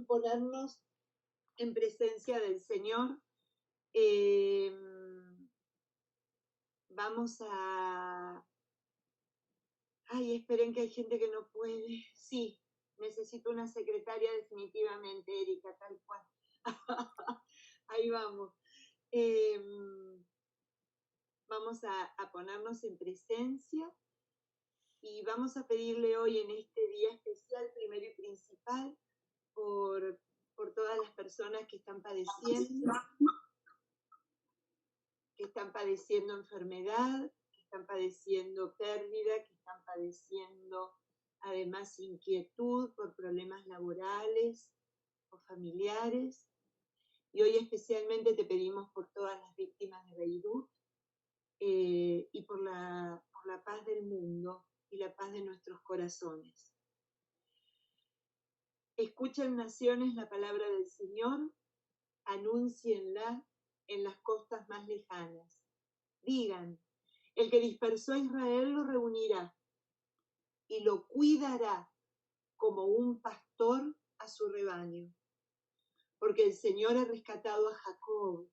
ponernos en presencia del Señor. Vamos a... Ay, esperen que hay gente que no puede. Sí, necesito una secretaria definitivamente, Erika, tal cual. Ahí vamos. Vamos a ponernos en presencia y vamos a pedirle hoy en este día especial, primero y principal, por todas las personas que están padeciendo enfermedad, que están padeciendo pérdida, que están padeciendo además inquietud por problemas laborales o familiares. Y hoy especialmente te pedimos por todas las víctimas de Beirut y por la paz del mundo y la paz de nuestros corazones. Escuchen, naciones, la palabra del Señor, anúncienla en las costas más lejanas. Digan, el que dispersó a Israel lo reunirá y lo cuidará como un pastor a su rebaño. Porque el Señor ha rescatado a Jacob,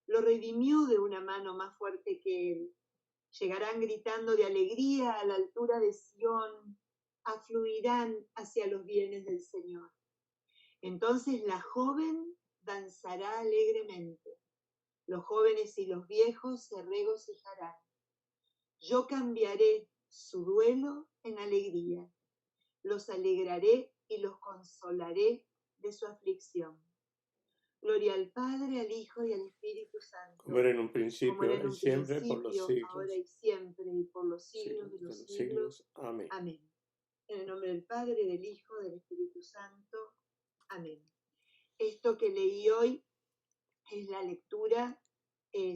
lo redimió de una mano más fuerte que él. Llegarán gritando de alegría a la altura de Sión, afluirán hacia los bienes del Señor. Entonces la joven danzará alegremente, los jóvenes y los viejos se regocijarán. Yo cambiaré su duelo en alegría, los alegraré y los consolaré de su aflicción. Gloria al Padre, al Hijo y al Espíritu Santo. Como era en un principio, y siempre, por los siglos. Ahora y siempre, y por los siglos de los siglos. Amén. Amén. En el nombre del Padre, del Hijo, del Espíritu Santo. Amén. Esto que leí hoy es la lectura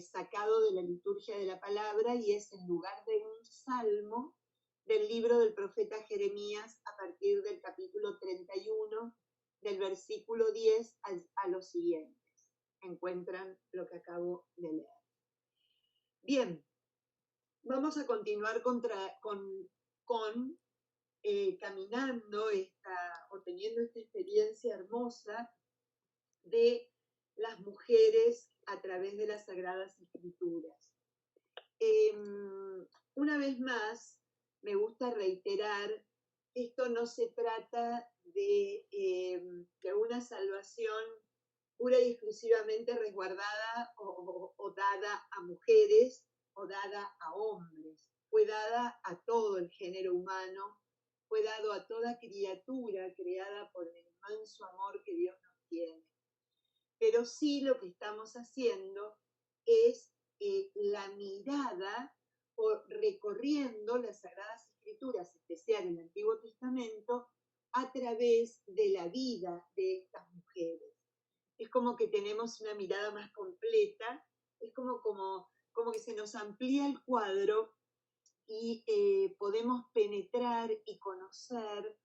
sacado de la liturgia de la palabra y es en lugar de un salmo del libro del profeta Jeremías a partir del capítulo 31, del versículo 10 a los siguientes. Encuentran lo que acabo de leer. Bien, vamos a continuar caminando o teniendo esta experiencia hermosa de las mujeres a través de las Sagradas Escrituras. Una vez más, me gusta reiterar, esto no se trata de una salvación pura y exclusivamente resguardada o dada a mujeres o dada a hombres. Fue dada a todo el género humano, fue dado a toda criatura creada por el inmenso amor que Dios nos tiene. Pero sí lo que estamos haciendo es la mirada o recorriendo las Sagradas Escrituras, especial el Antiguo Testamento, a través de la vida de estas mujeres. Es como que tenemos una mirada más completa, es como que se nos amplía el cuadro y podemos penetrar y conocer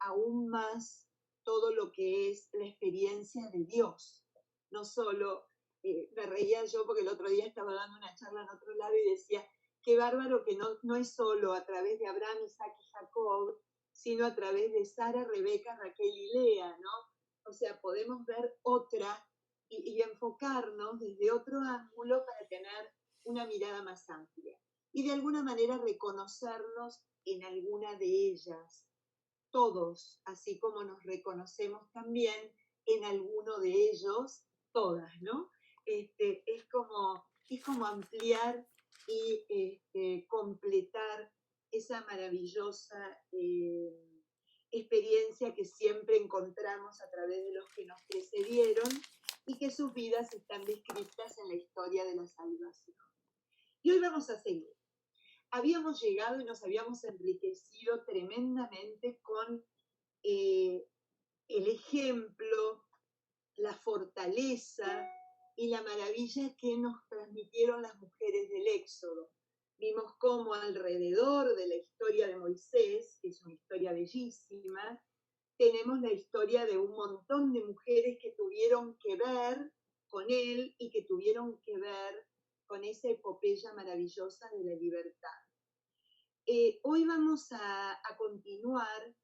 aún más todo lo que es la experiencia de Dios. No solo, me reía yo porque el otro día estaba dando una charla en otro lado y decía, qué bárbaro que no es solo a través de Abraham, Isaac y Jacob, sino a través de Sara, Rebeca, Raquel y Lea, ¿no? O sea, podemos ver otra y enfocarnos desde otro ángulo para tener una mirada más amplia. Y de alguna manera reconocernos en alguna de ellas, todos, así como nos reconocemos también en alguno de ellos, todas, ¿no? Es como ampliar y completar esa maravillosa experiencia que siempre encontramos a través de los que nos precedieron y que sus vidas están descritas en la historia de la salvación. Y hoy vamos a seguir. Habíamos llegado y nos habíamos enriquecido tremendamente con el ejemplo, la fortaleza y la maravilla que nos transmitieron las mujeres del Éxodo. Vimos cómo alrededor de la historia de Moisés, que es una historia bellísima, tenemos la historia de un montón de mujeres que tuvieron que ver con él y que tuvieron que ver con esa epopeya maravillosa de la libertad. Hoy vamos a continuar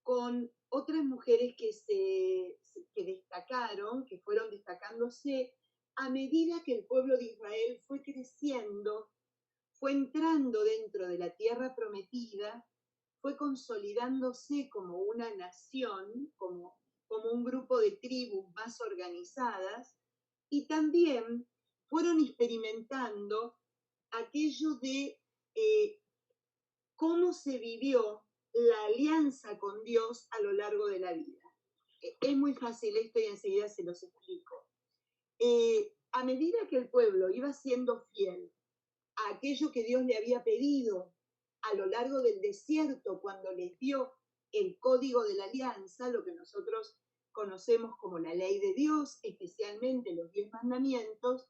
con otras mujeres que destacaron, que fueron destacándose a medida que el pueblo de Israel fue creciendo, fue entrando dentro de la tierra prometida, fue consolidándose como una nación, como un grupo de tribus más organizadas, y también fueron experimentando aquello de cómo se vivió la alianza con Dios a lo largo de la vida. Es muy fácil esto y enseguida se los explico. A medida que el pueblo iba siendo fiel a aquello que Dios le había pedido a lo largo del desierto, cuando les dio el código de la alianza, lo que nosotros conocemos como la ley de Dios, especialmente los 10 mandamientos,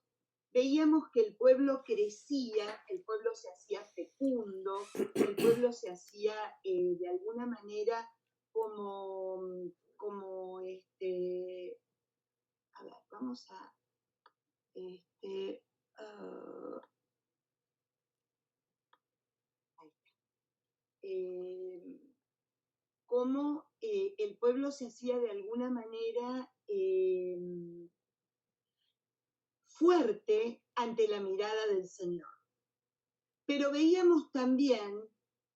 veíamos que el pueblo crecía, el pueblo se hacía fecundo, el pueblo se hacía de alguna manera como a ver, vamos a cómo el pueblo se hacía de alguna manera fuerte ante la mirada del Señor. Pero veíamos también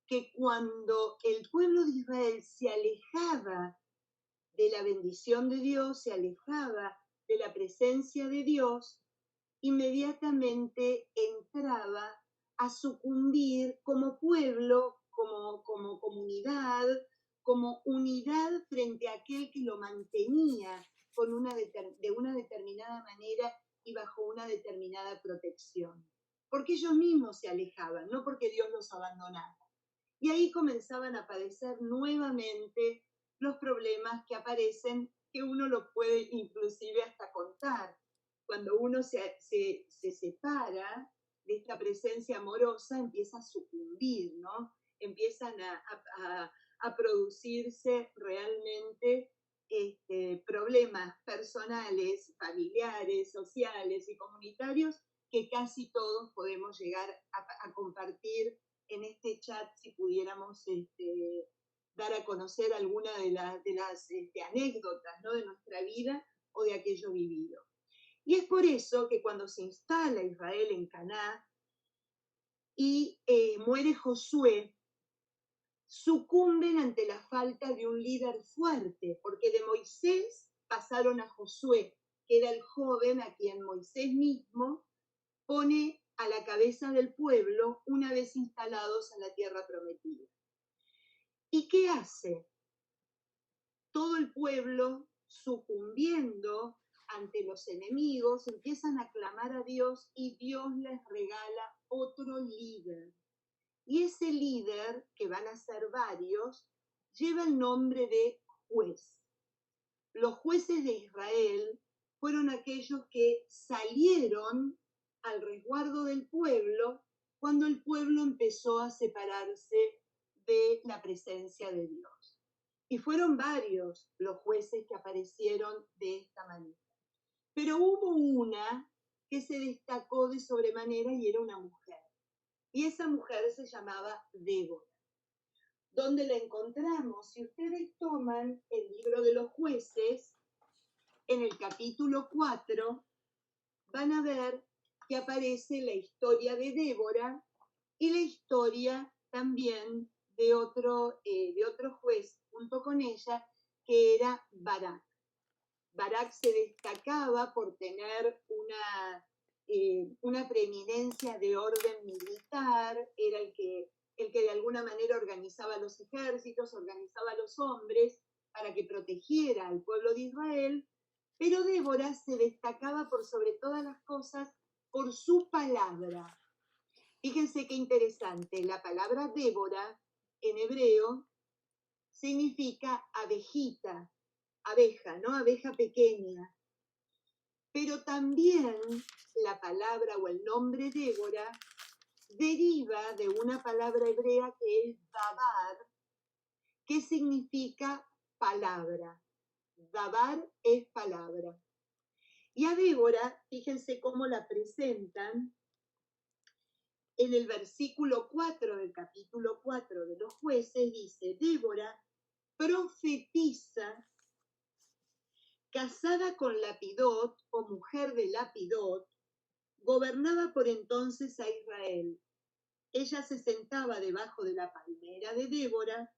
que cuando el pueblo de Israel se alejaba de la bendición de Dios, se alejaba de la presencia de Dios, inmediatamente entraba a sucumbir como pueblo, como comunidad, como unidad frente a aquel que lo mantenía de una determinada manera y bajo una determinada protección. Porque ellos mismos se alejaban, no porque Dios los abandonaba. Y ahí comenzaban a padecer nuevamente los problemas que aparecen, que uno los puede inclusive hasta contar. Cuando uno se separa de esta presencia amorosa, empieza a sucumbir, ¿no? Empiezan a producirse realmente problemas personales, familiares, sociales y comunitarios que casi todos podemos llegar a compartir en este chat si pudiéramos dar a conocer alguna de las anécdotas, ¿no?, de nuestra vida o de aquello vivido. Y es por eso que cuando se instala Israel en Caná y muere Josué, sucumben ante la falta de un líder fuerte, porque de Moisés pasaron a Josué, que era el joven a quien Moisés mismo pone a la cabeza del pueblo una vez instalados en la tierra prometida. ¿Y qué hace? Todo el pueblo, sucumbiendo ante los enemigos, empiezan a clamar a Dios y Dios les regala otro líder. Y ese líder, que van a ser varios, lleva el nombre de juez. Los jueces de Israel fueron aquellos que salieron al resguardo del pueblo cuando el pueblo empezó a separarse de la presencia de Dios. Y fueron varios los jueces que aparecieron de esta manera. Pero hubo una que se destacó de sobremanera y era una mujer. Y esa mujer se llamaba Débora. ¿Dónde la encontramos? Si ustedes toman el libro de los jueces, en el capítulo 4, van a ver que aparece la historia de Débora y la historia también de otro juez junto con ella, que era Barak. Barak se destacaba por tener una preeminencia de orden militar, era el que de alguna manera organizaba los ejércitos, organizaba a los hombres para que protegiera al pueblo de Israel, pero Débora se destacaba por sobre todas las cosas por su palabra. Fíjense qué interesante, la palabra Débora en hebreo significa abejita, abeja, ¿no? Abeja pequeña. Pero también la palabra o el nombre Débora deriva de una palabra hebrea que es dabar, que significa palabra. Dabar es palabra. Y a Débora, fíjense cómo la presentan en el versículo 4 del capítulo 4 de los jueces, dice: Débora profetiza casada con Lapidot, o mujer de Lapidot, gobernaba por entonces a Israel. Ella se sentaba debajo de la palmera de Débora,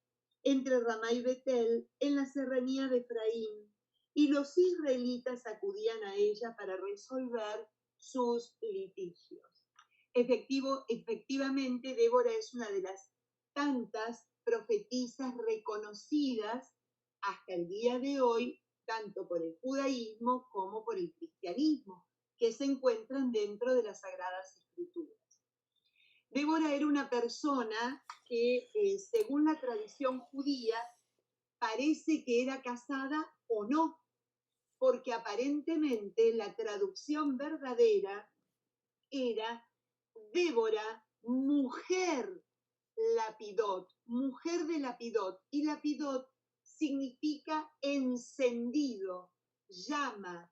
entre Ramá y Betel, en la serranía de Efraín, y los israelitas acudían a ella para resolver sus litigios. Efectivamente, Débora es una de las tantas profetisas reconocidas hasta el día de hoy, tanto por el judaísmo como por el cristianismo, que se encuentran dentro de las Sagradas Escrituras. Débora era una persona que, según la tradición judía, parece que era casada o no, porque aparentemente la traducción verdadera era Débora, mujer Lapidot, mujer de Lapidot, y Lapidot significa encendido, llama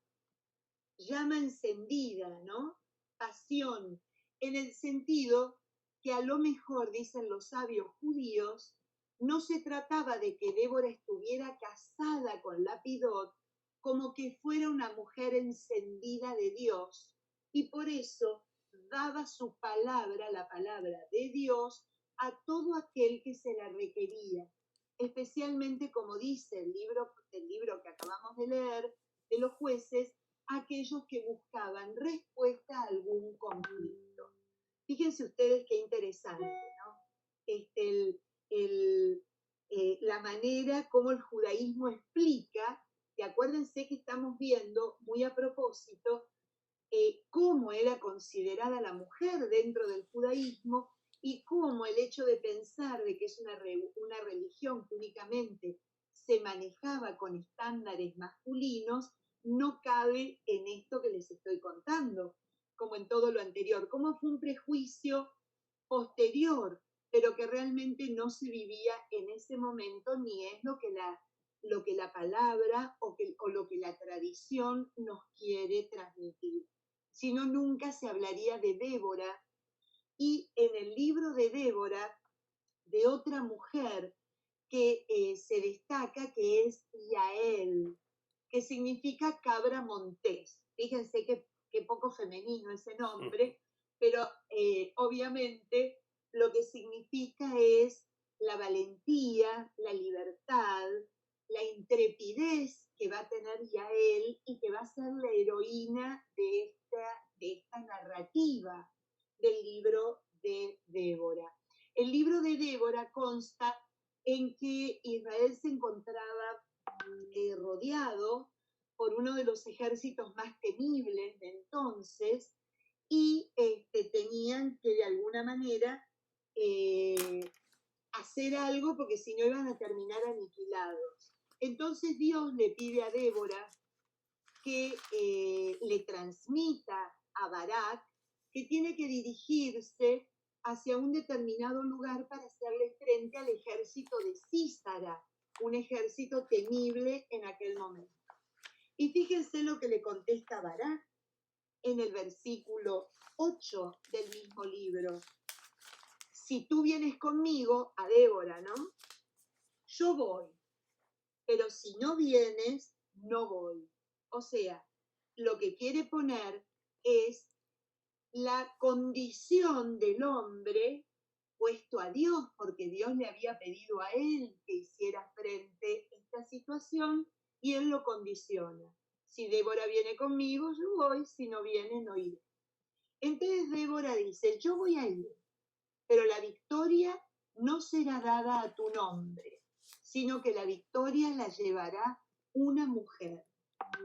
encendida, ¿no? Pasión, en el sentido que a lo mejor, dicen los sabios judíos, no se trataba de que Débora estuviera casada con Lapidot como que fuera una mujer encendida de Dios, y por eso daba su palabra, la palabra de Dios, a todo aquel que se la requería, especialmente, como dice el libro que acabamos de leer, de los jueces, aquellos que buscaban respuesta a algún conflicto. Fíjense ustedes qué interesante, ¿no? La manera como el judaísmo explica, y acuérdense que estamos viendo, muy a propósito, cómo era considerada la mujer dentro del judaísmo y cómo el hecho de pensar de que es una religión que únicamente se manejaba con estándares masculinos no cabe en esto que les estoy contando, como en todo lo anterior, como fue un prejuicio posterior, pero que realmente no se vivía en ese momento, ni es lo que la palabra o lo que la tradición nos quiere transmitir. Si no, nunca se hablaría de Débora, y en el libro de Débora, de otra mujer que se destaca, que es Yael, que significa cabra montés. Fíjense qué poco femenino ese nombre, pero obviamente lo que significa es la valentía, la libertad, la intrepidez que va a tener Yael y que va a ser la heroína de esta narrativa del libro de Débora. El libro de Débora consta en que Israel se encontraba rodeado por uno de los ejércitos más temibles de entonces, y tenían que de alguna manera hacer algo, porque si no iban a terminar aniquilados. Entonces Dios le pide a Débora que le transmita a Barak que tiene que dirigirse hacia un determinado lugar para hacerle frente al ejército de Sísara, un ejército temible en aquel momento. Y fíjense lo que le contesta Barak en el versículo 8 del mismo libro. Si tú vienes conmigo, a Débora, ¿no? Yo voy, pero si no vienes, no voy. O sea, lo que quiere poner es la condición del hombre puesto a Dios, porque Dios le había pedido a él que hiciera frente a esta situación, y él lo condiciona. Si Débora viene conmigo, yo voy, si no viene, no iré. Entonces Débora dice, yo voy a ir, pero la victoria no será dada a tu nombre, sino que la victoria la llevará una mujer.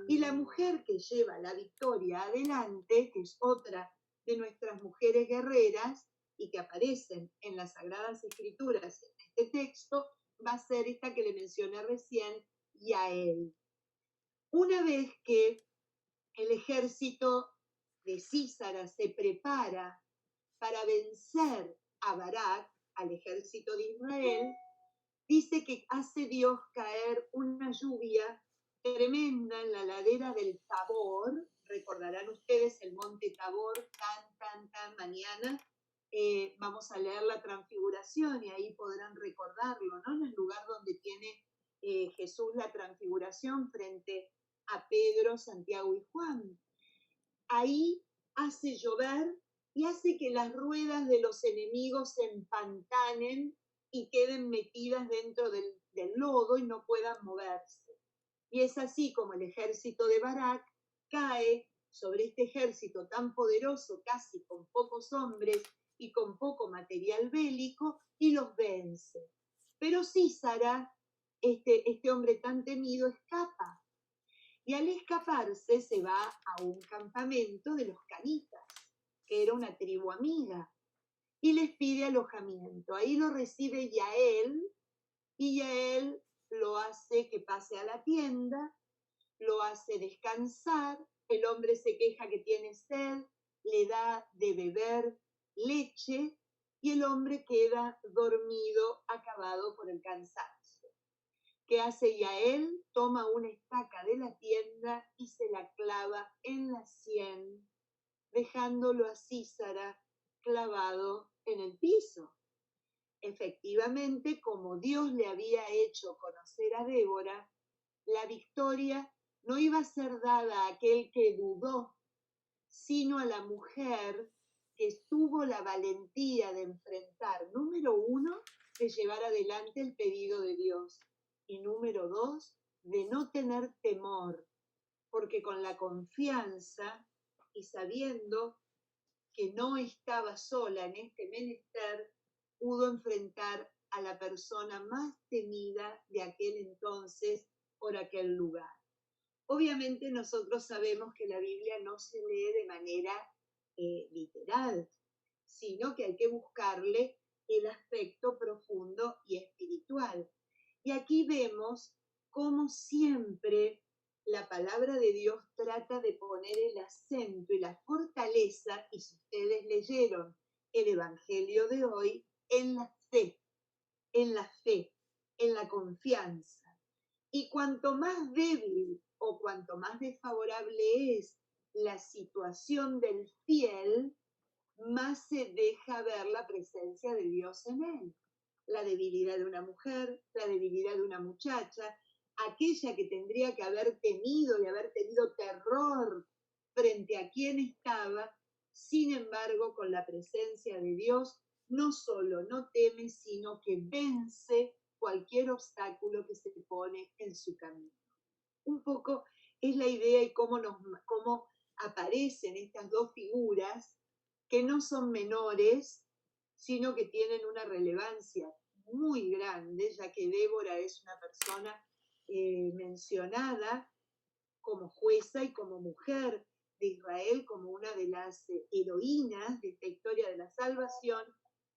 Y la mujer que lleva la victoria adelante, que es otra de nuestras mujeres guerreras y que aparecen en las Sagradas Escrituras en este texto, va a ser esta que le mencioné recién, Yael. Una vez que el ejército de Sísara se prepara para vencer a Barak, al ejército de Israel, dice que hace Dios caer una lluvia tremenda en la ladera del Tabor. Recordarán ustedes el monte Tabor, mañana. Vamos a leer la transfiguración y ahí podrán recordarlo, ¿no? En el lugar donde tiene Jesús la transfiguración frente a Pedro, Santiago y Juan. Ahí hace llover y hace que las ruedas de los enemigos se empantanen y queden metidas dentro del lodo y no puedan moverse. Y es así como el ejército de Barak cae sobre este ejército tan poderoso, casi con pocos hombres y con poco material bélico, y los vence. Pero Sísara, este hombre tan temido, escapa. Y al escaparse se va a un campamento de los canitas, que era una tribu amiga, y les pide alojamiento. Ahí lo recibe Yael, y Yael lo hace que pase a la tienda, lo hace descansar, el hombre se queja que tiene sed, le da de beber leche, y el hombre queda dormido, acabado por el cansancio. ¿Qué hace Yael? Toma una estaca de la tienda y se la clava en la sien, dejándolo a Sísara clavado en el piso. Efectivamente, como Dios le había hecho conocer a Débora, la victoria no iba a ser dada a aquel que dudó, sino a la mujer que tuvo la valentía de enfrentar, número 1, de llevar adelante el pedido de Dios, y número 2, de no tener temor, porque con la confianza y sabiendo que no estaba sola en este menester, pudo enfrentar a la persona más temida de aquel entonces por aquel lugar. Obviamente nosotros sabemos que la Biblia no se lee de manera literal, sino que hay que buscarle el aspecto profundo y espiritual. Y aquí vemos cómo siempre la palabra de Dios trata de poner el acento y la fortaleza, y si ustedes leyeron el Evangelio de hoy, en la fe, en la confianza. Y cuanto más débil o cuanto más desfavorable es la situación del fiel, más se deja ver la presencia de Dios en él. La debilidad de una mujer, la debilidad de una muchacha, aquella que tendría que haber temido y haber tenido terror frente a quien estaba, sin embargo, con la presencia de Dios, no solo no teme, sino que vence cualquier obstáculo que se pone en su camino. Un poco es la idea y cómo aparecen estas dos figuras que no son menores, sino que tienen una relevancia muy grande, ya que Débora es una persona mencionada como jueza y como mujer de Israel, como una de las heroínas de esta historia de la salvación,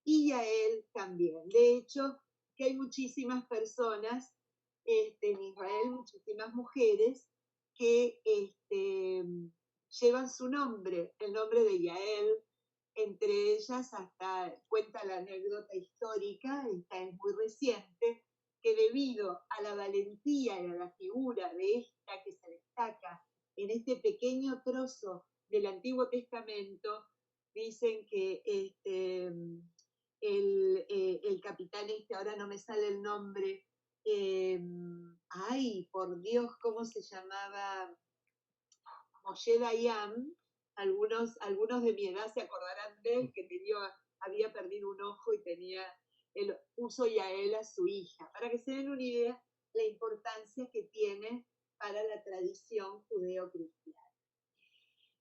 y Yael también. De hecho, que hay muchísimas personas en Israel, muchísimas mujeres que llevan su nombre, el nombre de Yael. Entre ellas, hasta cuenta la anécdota histórica, esta es muy reciente, que debido a la valentía y a la figura de esta que se destaca en este pequeño trozo del Antiguo Testamento, dicen que el capitán ahora no me sale el nombre, ay, por Dios, ¿cómo se llamaba? Moshe Dayan, algunos de mi edad se acordarán de él, que había perdido un ojo y puso Yael a su hija, para que se den una idea la importancia que tiene para la tradición judeo-cristiana.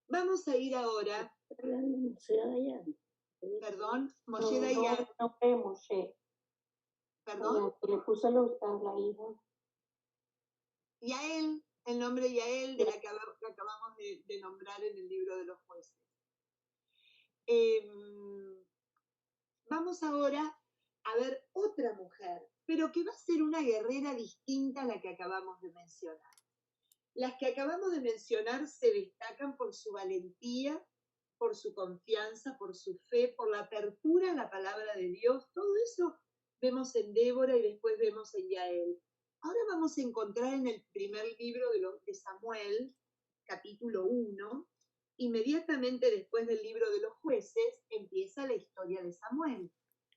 Vamos a ir ahora. Moshe Dayan. Perdón, Moshe Dayan. No fue Moshe. ¿Perdón? Le puso a la hija. Yael, el nombre de Yael, de la que acabamos de nombrar en el libro de los jueces. Vamos ahora a ver otra mujer, pero que va a ser una guerrera distinta a la que acabamos de mencionar. Las que acabamos de mencionar se destacan por su valentía, por su confianza, por su fe, por la apertura a la palabra de Dios. Todo eso vemos en Débora y después vemos en Yael. Ahora vamos a encontrar en el primer libro de Samuel, capítulo 1, inmediatamente después del libro de los jueces, empieza la historia de Samuel.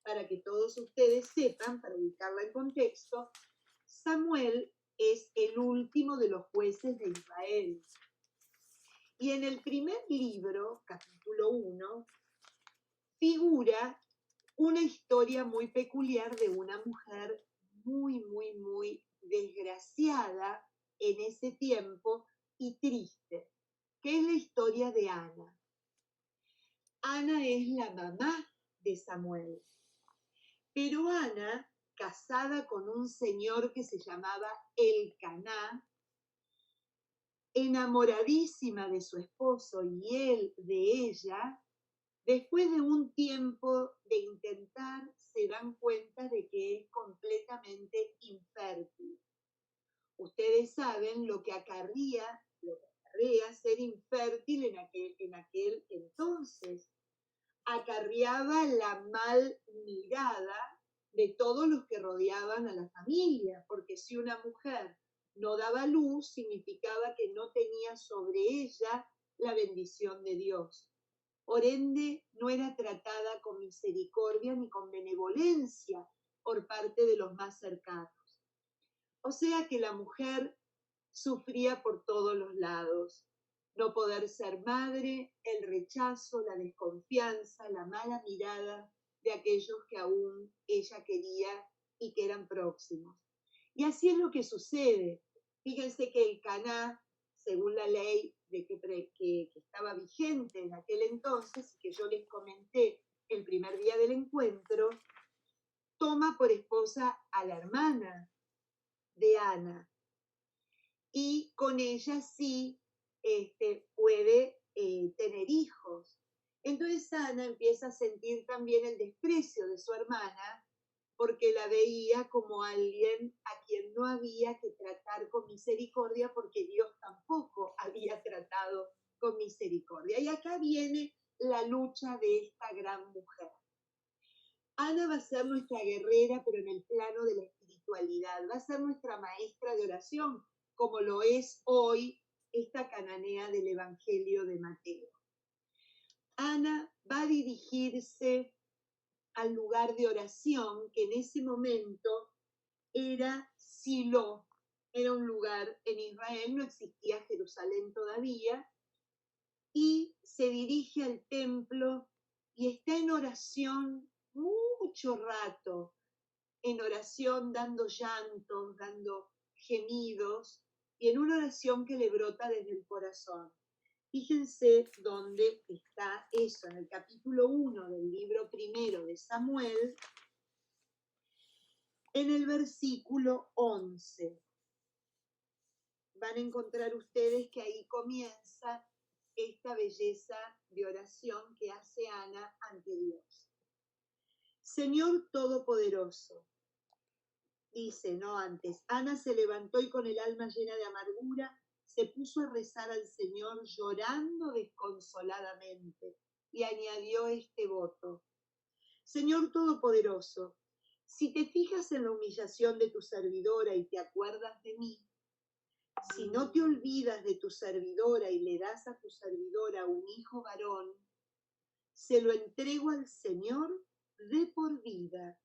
Para que todos ustedes sepan, para ubicarla en contexto, Samuel es el último de los jueces de Israel. Y en el primer libro, capítulo 1, figura una historia muy peculiar de una mujer muy desgraciada en ese tiempo y triste, que es la historia de Ana. Ana es la mamá de Samuel, pero Ana, casada con un señor que se llamaba Elcaná, enamoradísima de su esposo y él de ella, después de un tiempo de intentar, se dan cuenta de que es completamente infértil. Ustedes saben lo que acarrea ser infértil en aquel entonces. Acarreaba la mal mirada de todos los que rodeaban a la familia, porque si una mujer no daba luz, significaba que no tenía sobre ella la bendición de Dios. Por ende, no era tratada con misericordia ni con benevolencia por parte de los más cercanos. O sea que la mujer sufría por todos los lados. No poder ser madre, el rechazo, la desconfianza, la mala mirada de aquellos que aún ella quería y que eran próximos. Y así es lo que sucede. Fíjense que Elcaná, según la ley que estaba vigente en aquel entonces, y que yo les comenté el primer día del encuentro, toma por esposa a la hermana de Ana, y con ella sí puede tener hijos. Entonces Ana empieza a sentir también el desprecio de su hermana, porque la veía como alguien a quien no había que tratar con misericordia, porque Dios tampoco había tratado con misericordia. Y acá viene la lucha de esta gran mujer. Ana va a ser nuestra guerrera, pero en el plano de la espiritualidad. Va a ser nuestra maestra de oración, como lo es hoy esta cananea del Evangelio de Mateo. Ana va a dirigirse al lugar de oración, que en ese momento era Silo. Era un lugar en Israel, no existía Jerusalén todavía, y se dirige al templo y está en oración mucho rato, en oración dando llantos, dando gemidos, y en una oración que le brota desde el corazón. Fíjense dónde está eso, en el capítulo 1 del libro primero de Samuel, en el versículo 11. Van a encontrar ustedes que ahí comienza esta belleza de oración que hace Ana ante Dios. Señor Todopoderoso, dice, no antes, Ana se levantó y con el alma llena de amargura se puso a rezar al Señor llorando desconsoladamente y añadió este voto. Señor Todopoderoso, si te fijas en la humillación de tu servidora y te acuerdas de mí, si no te olvidas de tu servidora y le das a tu servidora un hijo varón, se lo entrego al Señor de por vida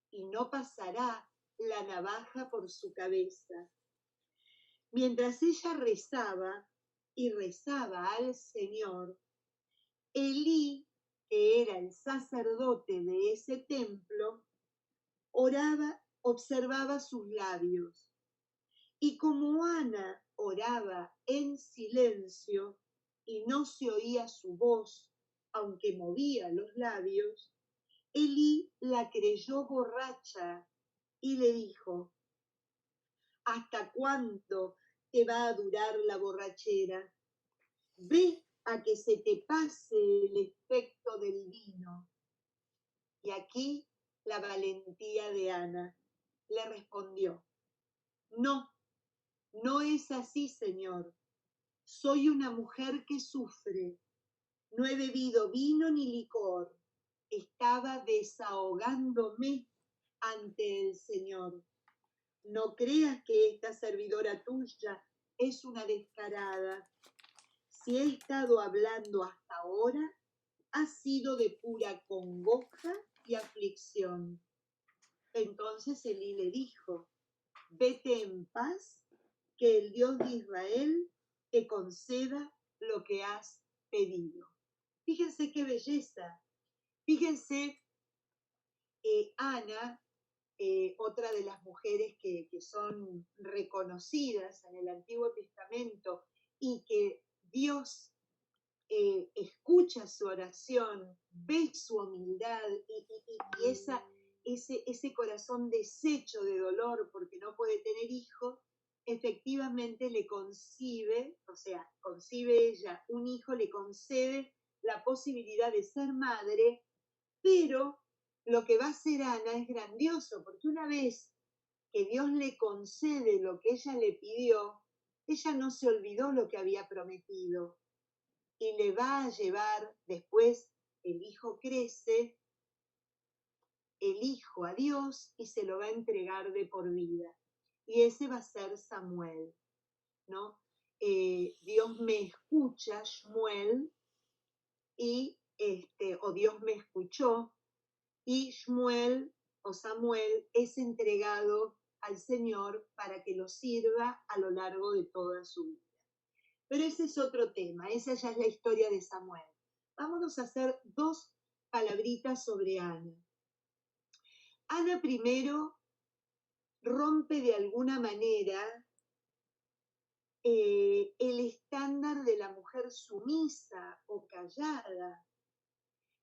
y no pasará la navaja por su cabeza. Mientras ella rezaba y rezaba al Señor, Elí, que era el sacerdote de ese templo, oraba, observaba sus labios. Y como Ana oraba en silencio y no se oía su voz, aunque movía los labios, Elí la creyó borracha y le dijo, ¿hasta cuánto te va a durar la borrachera? Ve a que se te pase el efecto del vino. Y aquí la valentía de Ana le respondió, no, no es así, Señor. Soy una mujer que sufre. No he bebido vino ni licor. Estaba desahogándome ante el Señor. No creas que esta servidora tuya es una descarada. Si he estado hablando hasta ahora, ha sido de pura congoja y aflicción. Entonces Elí le dijo, vete en paz, que el Dios de Israel te conceda lo que has pedido. Fíjense qué belleza. Fíjense, Ana, otra de las mujeres que son reconocidas en el Antiguo Testamento y que Dios escucha su oración, ve su humildad y ese corazón deshecho de dolor porque no puede tener hijo, efectivamente le concibe, o sea, concibe ella un hijo, le concede la posibilidad de ser madre, pero lo que va a hacer Ana es grandioso, porque una vez que Dios le concede lo que ella le pidió, ella no se olvidó lo que había prometido y le va a llevar, después el hijo crece, el hijo a Dios y se lo va a entregar de por vida. Y ese va a ser Samuel, ¿no? Dios me escucha, Shmuel, o Dios me escuchó, y Shmuel o Samuel es entregado al Señor para que lo sirva a lo largo de toda su vida. Pero ese es otro tema, esa ya es la historia de Samuel. Vámonos a hacer 2 palabritas sobre Ana. Ana primero rompe de alguna manera el estándar de la mujer sumisa o callada.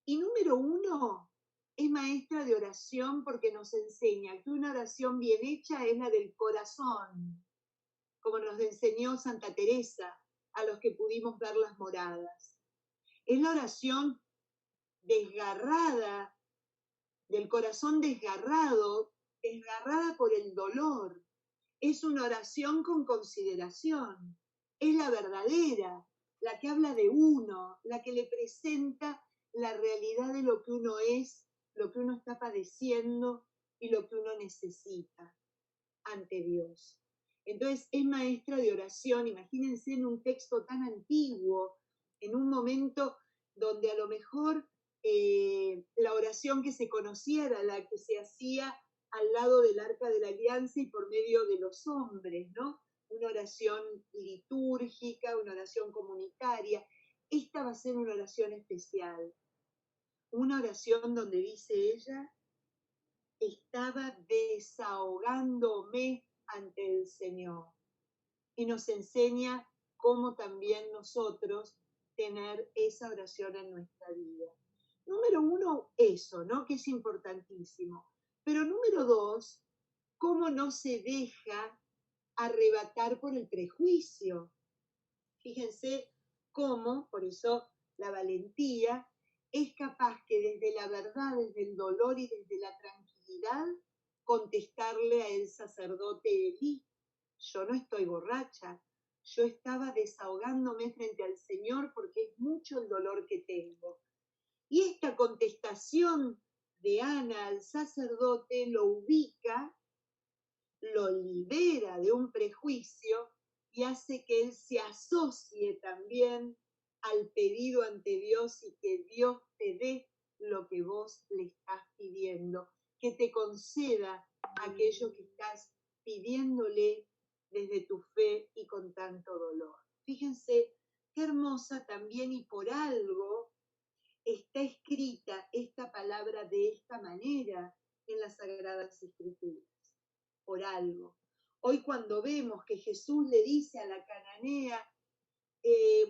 Y número 1, es maestra de oración porque nos enseña que una oración bien hecha es la del corazón, como nos enseñó Santa Teresa a los que pudimos ver las moradas. Es la oración desgarrada, del corazón desgarrada por el dolor. Es una oración con consideración. Es la verdadera, la que habla de uno, la que le presenta la realidad de lo que uno es, lo que uno está padeciendo y lo que uno necesita ante Dios. Entonces es maestra de oración, imagínense en un texto tan antiguo, en un momento donde a lo mejor la oración que se conocía era la que se hacía al lado del Arca de la Alianza y por medio de los hombres, ¿no? Una oración litúrgica, una oración comunitaria. Esta va a ser una oración especial, una oración donde dice ella, estaba desahogándome ante el Señor. Y nos enseña cómo también nosotros tener esa oración en nuestra vida. Número 1, eso, ¿no? Que es importantísimo. Pero número 2, cómo no se deja arrebatar por el prejuicio. Fíjense cómo, por eso la valentía, es capaz que desde la verdad, desde el dolor y desde la tranquilidad, contestarle a el sacerdote Elí, yo no estoy borracha, yo estaba desahogándome frente al Señor porque es mucho el dolor que tengo. Y esta contestación de Ana al sacerdote lo ubica, lo libera de un prejuicio y hace que él se asocie también al pedido ante Dios y que Dios te dé lo que vos le estás pidiendo, que te conceda aquello que estás pidiéndole desde tu fe y con tanto dolor. Fíjense qué hermosa también y por algo está escrita esta palabra de esta manera en las Sagradas Escrituras, por algo. Hoy cuando vemos que Jesús le dice a la cananea,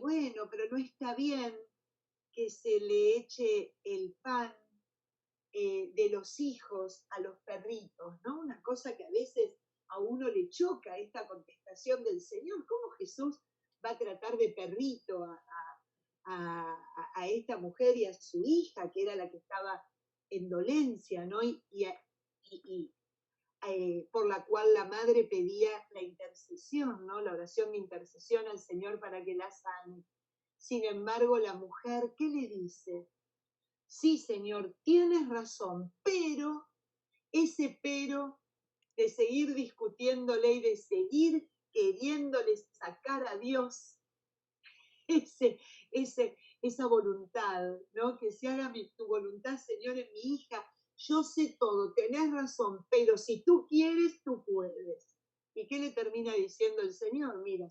bueno, pero no está bien que se le eche el pan de los hijos a los perritos, ¿no? Una cosa que a veces a uno le choca esta contestación del Señor. ¿Cómo Jesús va a tratar de perrito a esta mujer y a su hija, que era la que estaba en dolencia, ¿no? Por la cual la madre pedía la intercesión, ¿no? La oración de intercesión al Señor para que la sane. Sin embargo, la mujer, ¿qué le dice? Sí, Señor, tienes razón, pero ese pero de seguir discutiéndole y de seguir queriéndole sacar a Dios esa voluntad, ¿no? Que se haga tu voluntad, Señor, en mi hija. Yo sé todo, tenés razón, pero si tú quieres, tú puedes. ¿Y qué le termina diciendo el Señor? Mira,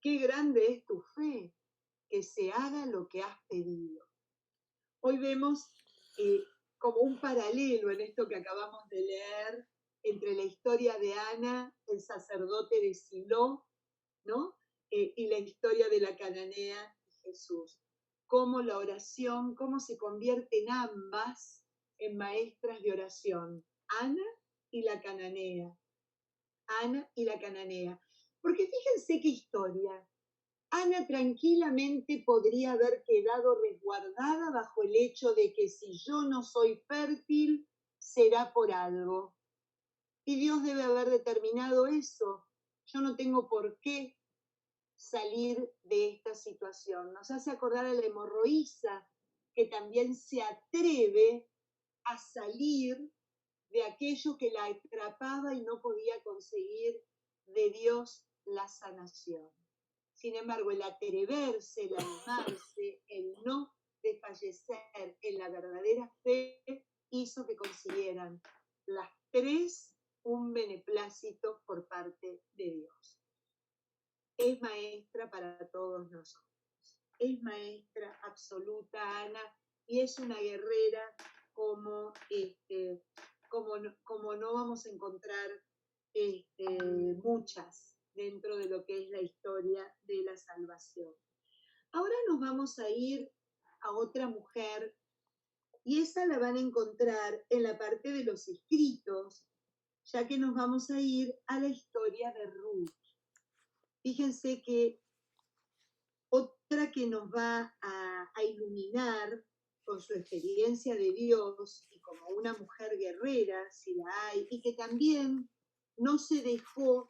qué grande es tu fe, que se haga lo que has pedido. Hoy vemos como un paralelo en esto que acabamos de leer entre la historia de Ana, el sacerdote de Silo, ¿no? Y la historia de la cananea y Jesús. Cómo la oración, cómo se convierten ambas en maestras de oración. Ana y la cananea. Ana y la cananea. Porque fíjense qué historia. Ana tranquilamente podría haber quedado resguardada bajo el hecho de que si yo no soy fértil, será por algo. Y Dios debe haber determinado eso. Yo no tengo por qué salir de esta situación. Nos hace acordar a la hemorroísa, que también se atreve a salir de aquello que la atrapaba y no podía conseguir de Dios la sanación. Sin embargo, el atreverse, el animarse, el no desfallecer en la verdadera fe, hizo que consiguieran las tres un beneplácito por parte de Dios. Es maestra para todos nosotros. Es maestra absoluta, Ana, y es una guerrera como no vamos a encontrar muchas dentro de lo que es la historia de la salvación. Ahora nos vamos a ir a otra mujer, y esa la van a encontrar en la parte de los escritos, ya que nos vamos a ir a la historia de Ruth. Fíjense que otra que nos va a iluminar con su experiencia de Dios y como una mujer guerrera, si la hay, y que también no se dejó,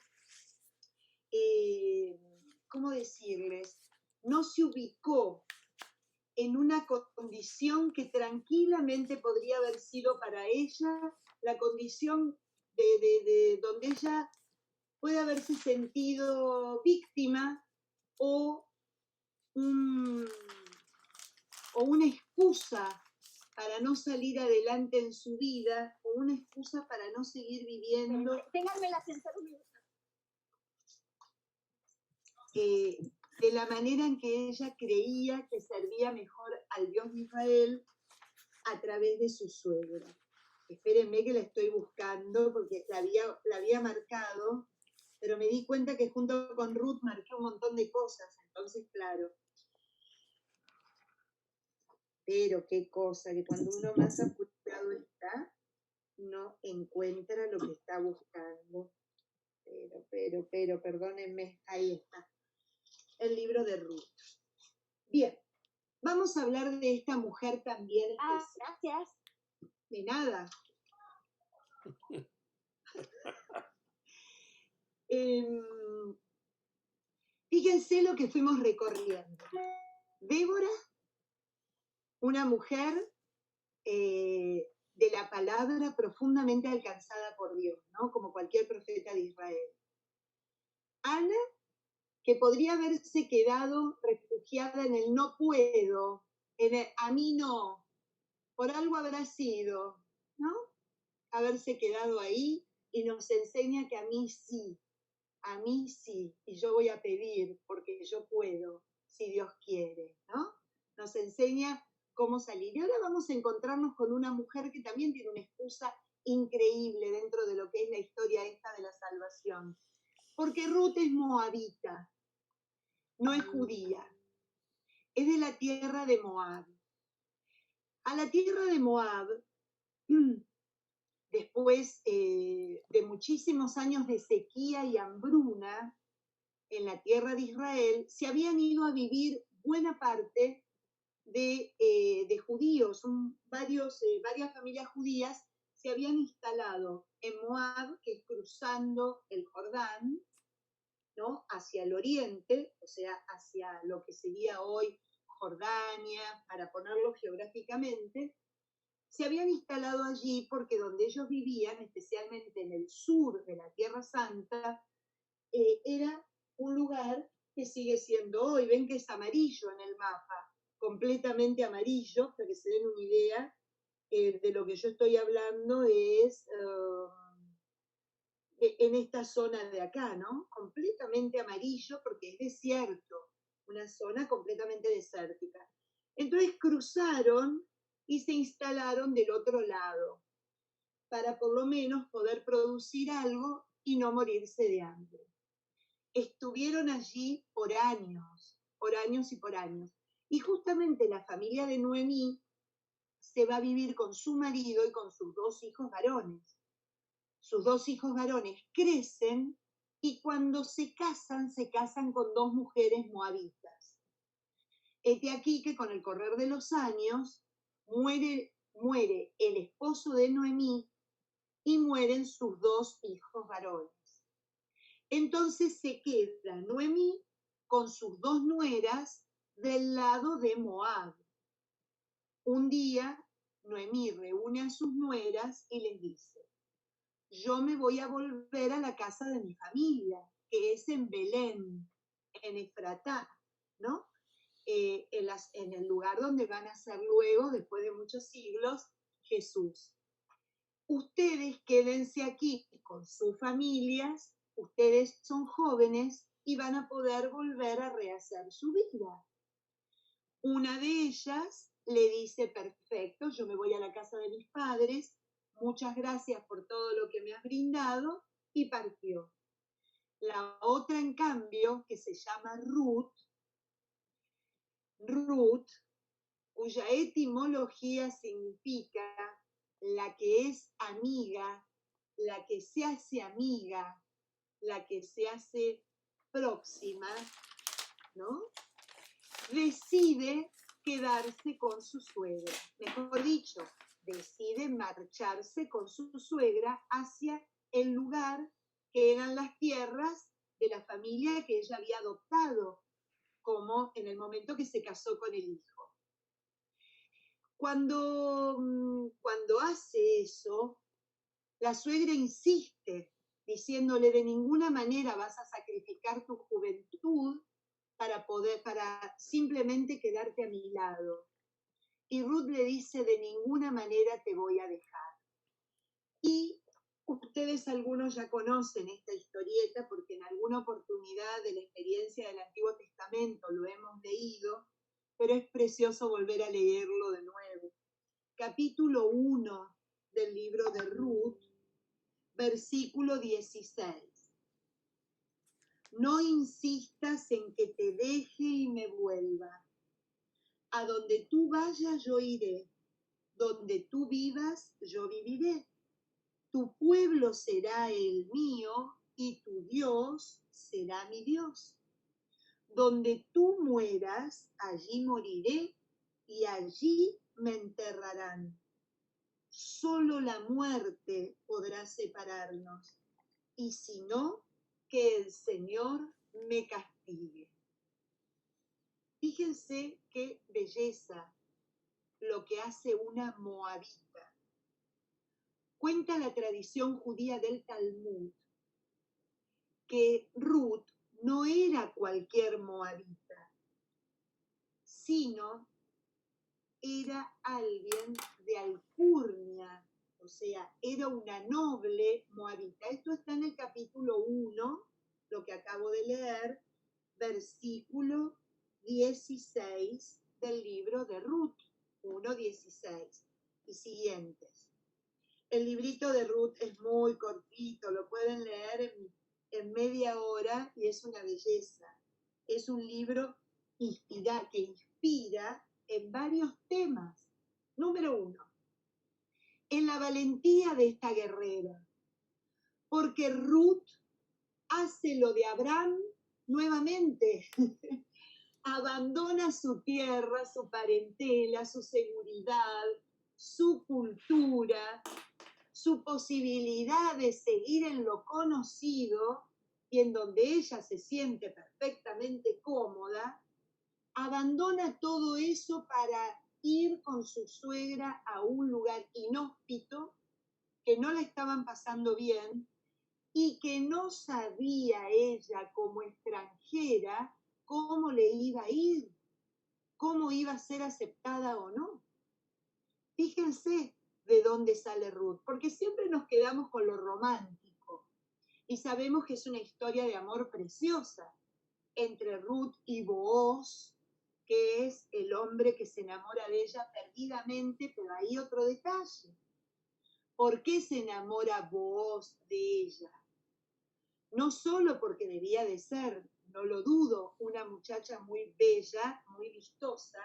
¿cómo decirles? No se ubicó en una condición que tranquilamente podría haber sido para ella la condición de donde ella puede haberse sentido víctima o una excusa para no salir adelante en su vida, o una excusa para no seguir viviendo. Ténganme el ascensor un minuto. De la manera en que ella creía que servía mejor al Dios de Israel a través de su suegra. Espérenme que la estoy buscando porque la había marcado, pero me di cuenta que junto con Ruth marqué un montón de cosas, entonces claro. Pero qué cosa, que cuando uno más apurado está, no encuentra lo que está buscando. Pero, perdónenme, ahí está. El libro de Ruth. Bien, vamos a hablar de esta mujer también. Gracias. De nada. Fíjense lo que fuimos recorriendo. Débora, una mujer de la palabra profundamente alcanzada por Dios, ¿no? Como cualquier profeta de Israel. Ana, que podría haberse quedado refugiada en el no puedo, en el a mí no, por algo habrá sido, ¿no? Haberse quedado ahí, y nos enseña que a mí sí, y yo voy a pedir porque yo puedo, si Dios quiere, ¿no? Nos enseña cómo salir. Y ahora vamos a encontrarnos con una mujer que también tiene una excusa increíble dentro de lo que es la historia esta de la salvación. Porque Ruth es moabita, no es judía, es de la tierra de Moab. A la tierra de Moab, después de muchísimos años de sequía y hambruna en la tierra de Israel, se habían ido a vivir buena parte de judíos, varias familias judías se habían instalado en Moab, que es cruzando el Jordán, ¿no? Hacia el oriente, o sea, hacia lo que sería hoy Jordania, para ponerlo geográficamente. Se habían instalado allí porque donde ellos vivían, especialmente en el sur de la Tierra Santa, era un lugar que sigue siendo hoy. Ven que es amarillo en el mapa, completamente amarillo, para que se den una idea de lo que yo estoy hablando. Es en esta zona de acá, ¿no? Completamente amarillo porque es desierto, una zona completamente desértica. Entonces cruzaron y se instalaron del otro lado para por lo menos poder producir algo y no morirse de hambre. Estuvieron allí por años y por años. Y justamente la familia de Noemí se va a vivir con su marido y con sus 2 hijos varones. Sus 2 hijos varones crecen y cuando se casan con 2 mujeres moabitas. Este aquí que con el correr de los años muere el esposo de Noemí y mueren sus 2 hijos varones. Entonces se queda Noemí con sus 2 nueras del lado de Moab. Un día Noemí reúne a sus nueras y les dice: yo me voy a volver a la casa de mi familia, que es en Belén, en Efratá, ¿no? En el lugar donde van a ser luego, después de muchos siglos, Jesús. Ustedes quédense aquí con sus familias, ustedes son jóvenes y van a poder volver a rehacer su vida. Una de ellas le dice: perfecto, yo me voy a la casa de mis padres, muchas gracias por todo lo que me has brindado, y partió. La otra, en cambio, que se llama Ruth, cuya etimología significa la que es amiga, la que se hace amiga, la que se hace próxima, ¿no? Decide quedarse con su suegra. Mejor dicho, decide marcharse con su suegra hacia el lugar que eran las tierras de la familia que ella había adoptado, como en el momento que se casó con el hijo. Cuando hace eso, la suegra insiste, diciéndole: de ninguna manera vas a sacrificar tu juventud para simplemente quedarte a mi lado. Y Ruth le dice: de ninguna manera te voy a dejar. Y ustedes algunos ya conocen esta historieta porque en alguna oportunidad de la experiencia del Antiguo Testamento lo hemos leído, pero es precioso volver a leerlo de nuevo. Capítulo 1 del libro de Ruth, versículo 16. No insistas en que te deje y me vuelva. A donde tú vayas yo iré, donde tú vivas yo viviré. Tu pueblo será el mío y tu Dios será mi Dios. Donde tú mueras, allí moriré y allí me enterrarán. Solo la muerte podrá separarnos, y si no, que el Señor me castigue. Fíjense qué belleza lo que hace una moabita. Cuenta la tradición judía del Talmud que Ruth no era cualquier moabita, sino era alguien de alcurnia, o sea, era una noble moabita. Esto está en el capítulo 1, lo que acabo de leer, versículo 16 del libro de Ruth, 1:16 y siguientes. El librito de Ruth es muy cortito, lo pueden leer en media hora y es una belleza. Es un libro que inspira en varios temas. Número 1, en la valentía de esta guerrera, porque Ruth hace lo de Abraham nuevamente. Abandona su tierra, su parentela, su seguridad, su cultura, su posibilidad de seguir en lo conocido y en donde ella se siente perfectamente cómoda, abandona todo eso para ir con su suegra a un lugar inhóspito, que no la estaban pasando bien y que no sabía ella como extranjera cómo le iba a ir, cómo iba a ser aceptada o no. Fíjense de dónde sale Ruth, porque siempre nos quedamos con lo romántico. Y sabemos que es una historia de amor preciosa entre Ruth y Booz, que es el hombre que se enamora de ella perdidamente, pero hay otro detalle. ¿Por qué se enamora Booz de ella? No solo porque debía de ser, no lo dudo, una muchacha muy bella, muy vistosa,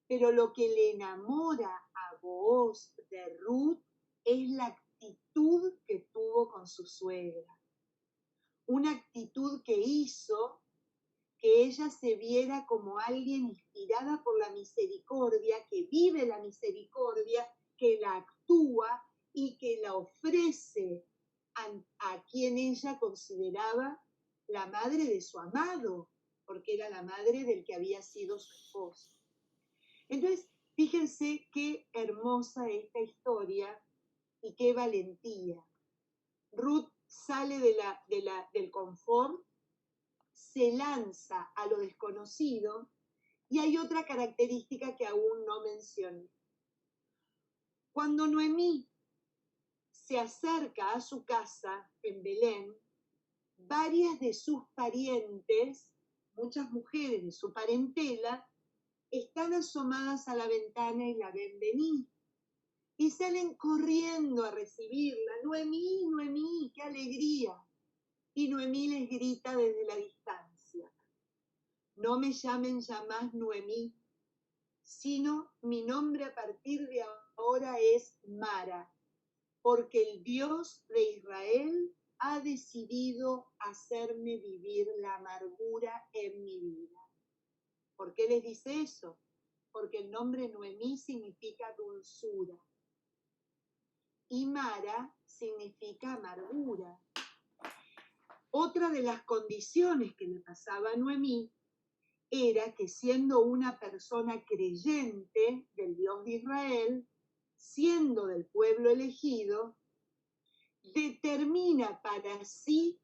pero lo que le enamora a Booz de Ruth es la actitud que tuvo con su suegra. Una actitud que hizo que ella se viera como alguien inspirada por la misericordia, que vive la misericordia, que la actúa y que la ofrece a quien ella consideraba la madre de su amado, porque era la madre del que había sido su esposo. Entonces, fíjense qué hermosa esta historia y qué valentía. Ruth sale del confort, se lanza a lo desconocido, y hay otra característica que aún no mencioné. Cuando Noemí se acerca a su casa en Belén, varias de sus parientes, muchas mujeres de su parentela, están asomadas a la ventana y la ven venir. Y salen corriendo a recibirla. Noemí, Noemí, qué alegría. Y Noemí les grita desde la distancia: no me llamen ya más Noemí, sino mi nombre a partir de ahora es Mara, porque el Dios de Israel ha decidido hacerme vivir la amargura en mi vida. ¿Por qué les dice eso? Porque el nombre Noemí significa dulzura y Mara significa amargura. Otra de las condiciones que le pasaba a Noemí era que, siendo una persona creyente del Dios de Israel, siendo del pueblo elegido, determina para sí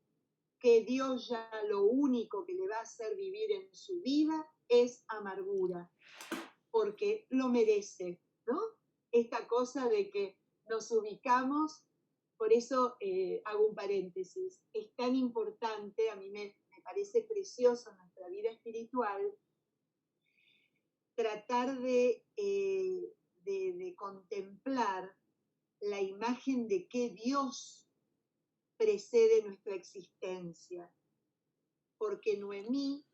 que Dios ya lo único que le va a hacer vivir en su vida es amargura, porque lo merece, ¿no? Esta cosa de que nos ubicamos, por eso hago un paréntesis, es tan importante, a mí me parece precioso en nuestra vida espiritual, tratar de contemplar la imagen de qué Dios precede nuestra existencia, porque Noemí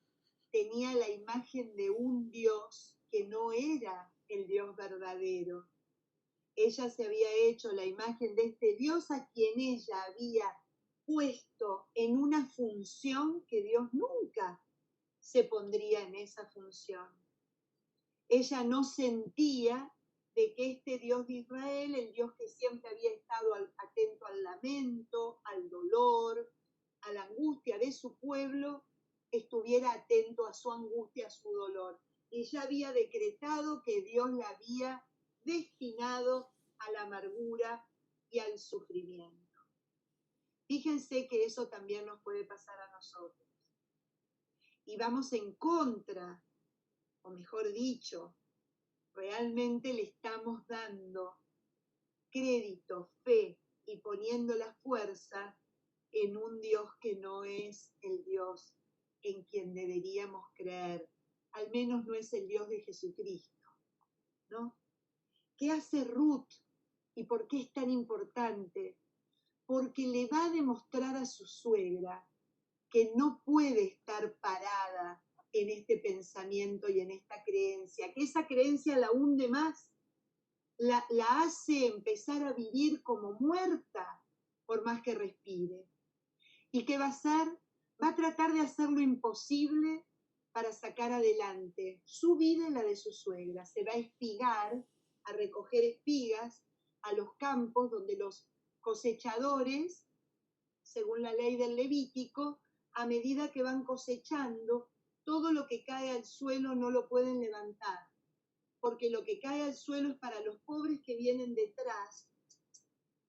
tenía la imagen de un Dios que no era el Dios verdadero. Ella se había hecho la imagen de este Dios a quien ella había puesto en una función que Dios nunca se pondría en esa función. Ella no sentía de que este Dios de Israel, el Dios que siempre había estado atento al lamento, al dolor, a la angustia de su pueblo, estuviera atento a su angustia, a su dolor. Y ya había decretado que Dios la había destinado a la amargura y al sufrimiento. Fíjense que eso también nos puede pasar a nosotros. Y vamos en contra, o mejor dicho, realmente le estamos dando crédito, fe y poniendo la fuerza en un Dios que no es el Dios en quien deberíamos creer. Al menos no es el Dios de Jesucristo, ¿no? ¿Qué hace Ruth? ¿Y por qué es tan importante? Porque le va a demostrar a su suegra que no puede estar parada en este pensamiento y en esta creencia, que esa creencia la hunde más, la hace empezar a vivir como muerta por más que respire. ¿Y qué va a hacer? Va a tratar de hacer lo imposible para sacar adelante su vida y la de su suegra. Se va a espigar, a recoger espigas a los campos donde los cosechadores, según la ley del Levítico, a medida que van cosechando, todo lo que cae al suelo no lo pueden levantar, porque lo que cae al suelo es para los pobres que vienen detrás,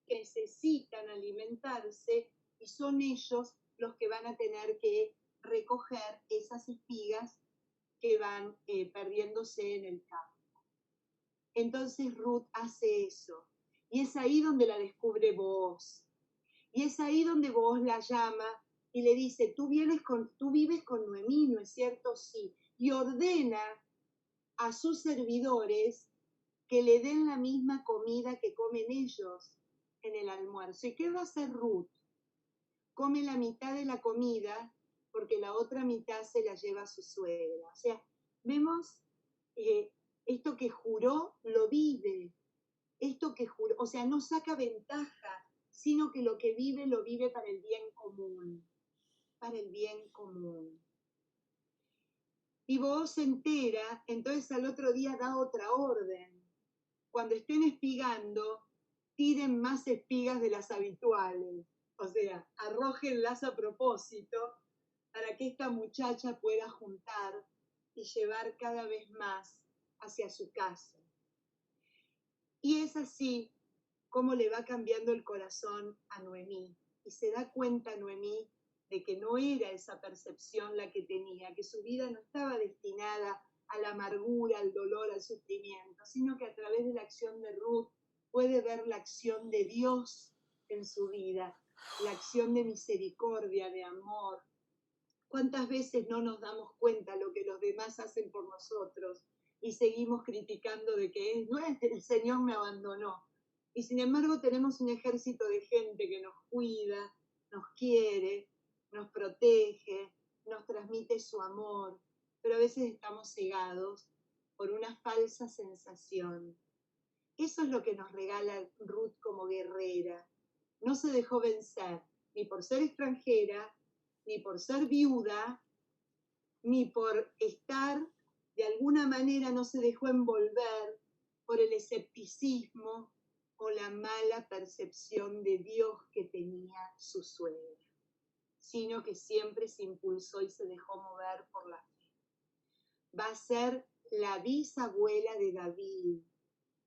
que necesitan alimentarse, y son ellos los que van a tener que recoger esas espigas que van perdiéndose en el campo. Entonces Ruth hace eso, y es ahí donde la descubre Booz. Y es ahí donde Booz la llama y le dice, tú vives con Noemí, ¿no es cierto? Sí. Y ordena a sus servidores que le den la misma comida que comen ellos en el almuerzo. ¿Y qué va a hacer Ruth? Come la mitad de la comida porque la otra mitad se la lleva a su suegra. O sea, vemos esto que juró, lo vive. Esto que juró, o sea, no saca ventaja, sino que lo que vive, lo vive para el bien común. Para el bien común. Y Booz se entera, entonces al otro día da otra orden. Cuando estén espigando, tiren más espigas de las habituales. O sea, arrójenlas a propósito para que esta muchacha pueda juntar y llevar cada vez más hacia su casa. Y es así como le va cambiando el corazón a Noemí. Y se da cuenta Noemí de que no era esa percepción la que tenía, que su vida no estaba destinada a la amargura, al dolor, al sufrimiento, sino que a través de la acción de Ruth puede ver la acción de Dios en su vida, la acción de misericordia, de amor. ¿Cuántas veces no nos damos cuenta lo que los demás hacen por nosotros y seguimos criticando de que no es el Señor me abandonó? Y sin embargo tenemos un ejército de gente que nos cuida, nos quiere, nos protege, nos transmite su amor, pero a veces estamos cegados por una falsa sensación. Eso es lo que nos regala Ruth como guerrera. No se dejó vencer, ni por ser extranjera, ni por ser viuda, ni por estar, de alguna manera no se dejó envolver por el escepticismo o la mala percepción de Dios que tenía su suegra, sino que siempre se impulsó y se dejó mover por la fe. Va a ser la bisabuela de David.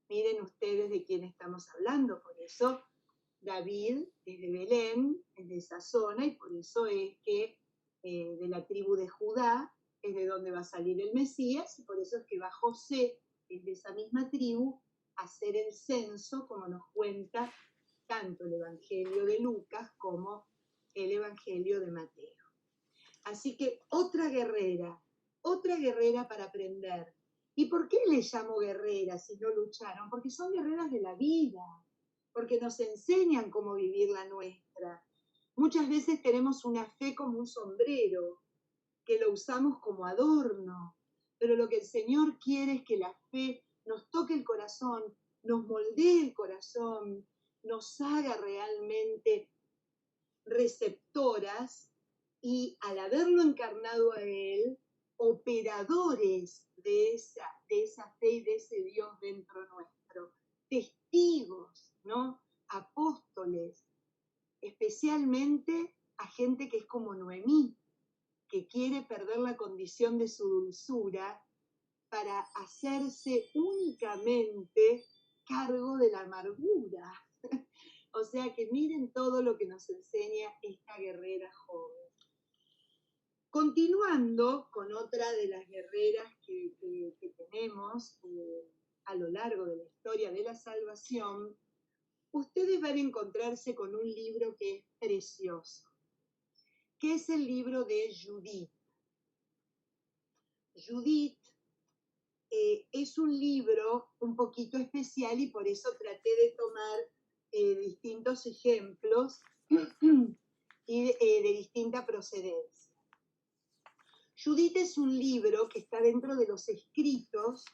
Miren ustedes de quién estamos hablando, por eso David es de Belén, es de esa zona, y por eso es que de la tribu de Judá es de donde va a salir el Mesías, y por eso es que va José, que es de esa misma tribu, a hacer el censo, como nos cuenta tanto el Evangelio de Lucas como el Evangelio de Mateo. Así que otra guerrera para aprender. ¿Y por qué les llamo guerreras si no lucharon? Porque son guerreras de la vida, porque nos enseñan cómo vivir la nuestra. Muchas veces tenemos una fe como un sombrero, que lo usamos como adorno, pero lo que el Señor quiere es que la fe nos toque el corazón, nos moldee el corazón, nos haga realmente receptoras y al haberlo encarnado a Él, operadores de esa fe y de ese Dios dentro nuestro, testigos, ¿no? Apóstoles, especialmente a gente que es como Noemí, que quiere perder la condición de su dulzura para hacerse únicamente cargo de la amargura. O sea que miren todo lo que nos enseña esta guerrera joven. Continuando con otra de las guerreras que tenemos a lo largo de la historia de la salvación, ustedes van a encontrarse con un libro que es precioso, que es el libro de Judith. Judith es un libro un poquito especial y por eso traté de tomar distintos ejemplos y de distinta procedencia. Judith es un libro que está dentro de los escritos,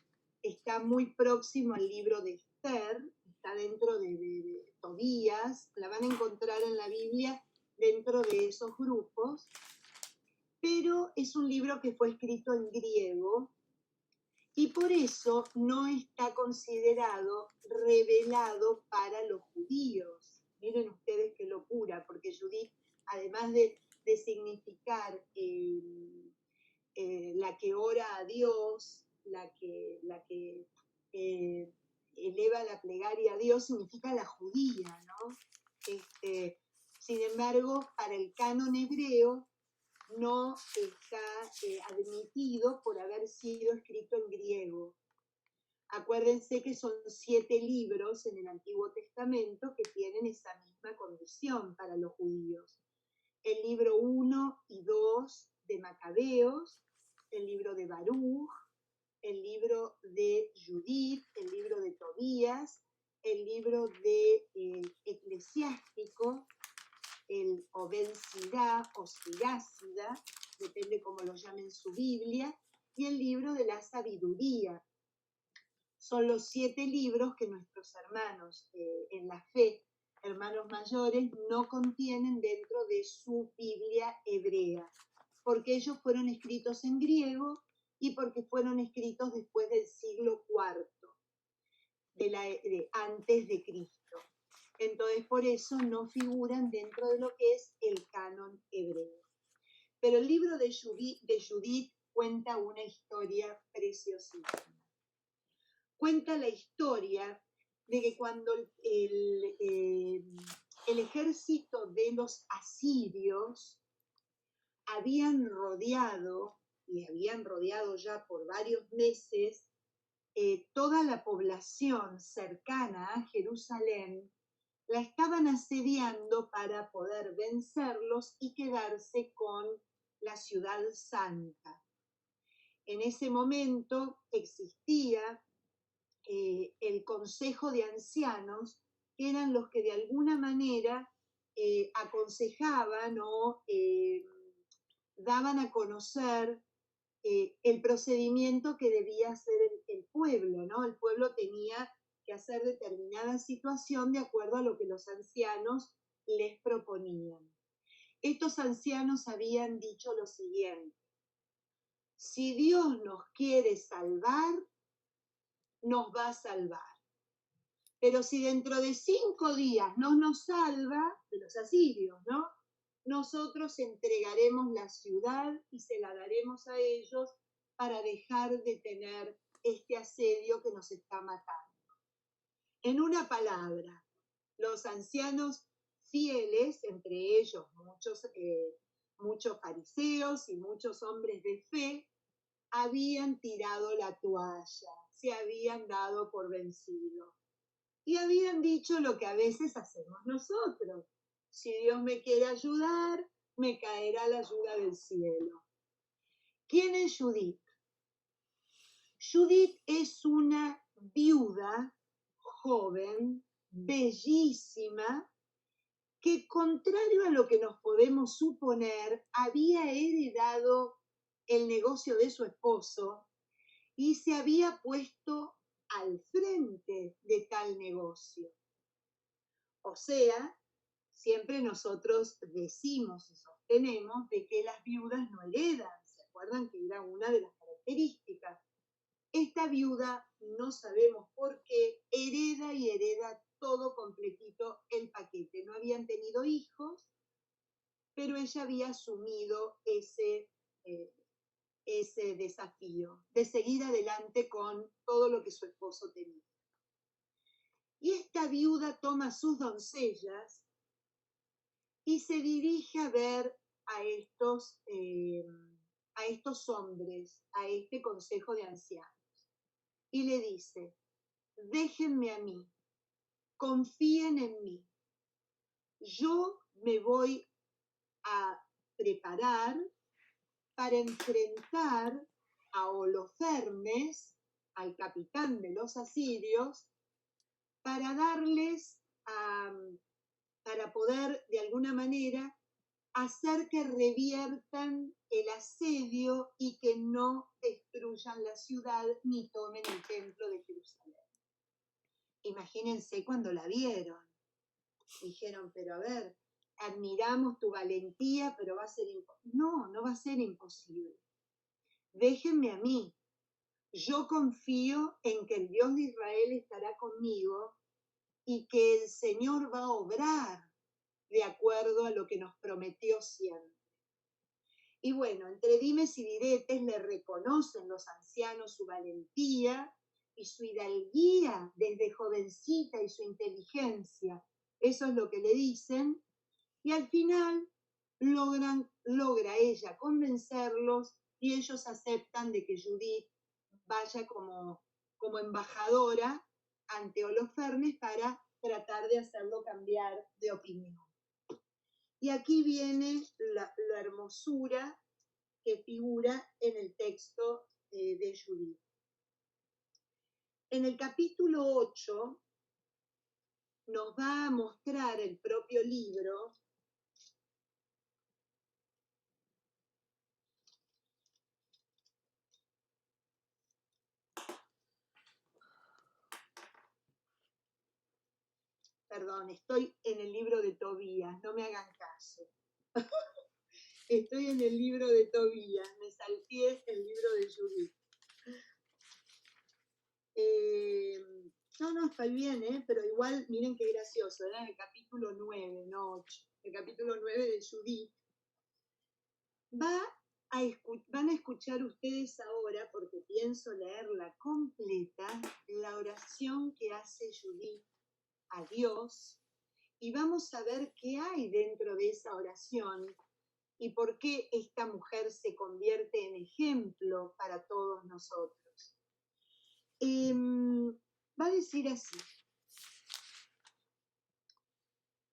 está muy próximo al libro de Esther, está dentro de Tobías, la van a encontrar en la Biblia dentro de esos grupos, pero es un libro que fue escrito en griego y por eso no está considerado revelado para los judíos. Miren ustedes qué locura, porque Judith, además de significar la que ora a Dios, la que eleva la plegaria a Dios, significa la judía, ¿no? Sin embargo, para el canon hebreo no está admitido por haber sido escrito en griego. Acuérdense que son 7 libros en el Antiguo Testamento que tienen esa misma condición para los judíos. El libro 1 y 2 de Macabeos, el libro de Baruch, el libro de Judith, el libro de Tobías, el libro de Eclesiástico, el Obed-Sidá o Sirácida, depende cómo lo llamen su Biblia, y el libro de la Sabiduría. Son los 7 libros que nuestros hermanos en la fe, hermanos mayores, no contienen dentro de su Biblia hebrea, porque ellos fueron escritos en griego y porque fueron escritos después del siglo IV, antes de Cristo. Entonces, por eso no figuran dentro de lo que es el canon hebreo. Pero el libro de Judith cuenta una historia preciosísima. Cuenta la historia de que cuando el ejército de los asirios habían rodeado ya por varios meses toda la población cercana a Jerusalén, la estaban asediando para poder vencerlos y quedarse con la ciudad santa. En ese momento existía el Consejo de Ancianos, que eran los que de alguna manera aconsejaban o daban a conocer el procedimiento que debía hacer el pueblo, ¿no? El pueblo tenía que hacer determinada situación de acuerdo a lo que los ancianos les proponían. Estos ancianos habían dicho lo siguiente: si Dios nos quiere salvar, nos va a salvar. Pero si dentro de 5 días no nos salva, de los asirios, ¿no? Nosotros entregaremos la ciudad y se la daremos a ellos para dejar de tener este asedio que nos está matando. En una palabra, los ancianos fieles, entre ellos muchos fariseos y muchos hombres de fe, habían tirado la toalla, se habían dado por vencidos y habían dicho lo que a veces hacemos nosotros: si Dios me quiere ayudar, me caerá la ayuda del cielo. ¿Quién es Judith? Judith es una viuda joven, bellísima, que, contrario a lo que nos podemos suponer, había heredado el negocio de su esposo y se había puesto al frente de tal negocio. O sea, siempre nosotros decimos y sostenemos de que las viudas no heredan. ¿Se acuerdan que era una de las características? Esta viuda, no sabemos por qué, hereda todo completito el paquete. No habían tenido hijos, pero ella había asumido ese desafío de seguir adelante con todo lo que su esposo tenía. Y esta viuda toma sus doncellas y se dirige a ver a estos hombres, a este consejo de ancianos. Y le dice: déjenme a mí, confíen en mí. Yo me voy a preparar para enfrentar a Holofernes, al capitán de los asirios, para poder de alguna manera hacer que reviertan el asedio y que no destruyan la ciudad ni tomen el templo de Jerusalén. Imagínense cuando la vieron. Dijeron: pero a ver, admiramos tu valentía, pero va a ser imposible. No, no va a ser imposible. Déjenme a mí. Yo confío en que el Dios de Israel estará conmigo y que el Señor va a obrar de acuerdo a lo que nos prometió siempre. Y bueno, entre dimes y diretes le reconocen los ancianos su valentía y su hidalguía desde jovencita y su inteligencia. Eso es lo que le dicen. Y al final logra ella convencerlos y ellos aceptan de que Judith vaya como como embajadora ante Holofernes para tratar de hacerlo cambiar de opinión. Y aquí viene la hermosura que figura en el texto de Judith. En el capítulo 8 nos va a mostrar el propio libro Perdón, estoy en el libro de Tobías, no me hagan caso. Estoy en el libro de Tobías, me salteé el libro de Judith. No, está bien, pero igual, miren qué gracioso, era el capítulo 9, no 8. El capítulo 9 de Judith. Van a escuchar ustedes ahora, porque pienso leerla completa, la oración que hace Judith a Dios, y vamos a ver qué hay dentro de esa oración y por qué esta mujer se convierte en ejemplo para todos nosotros. Va a decir así: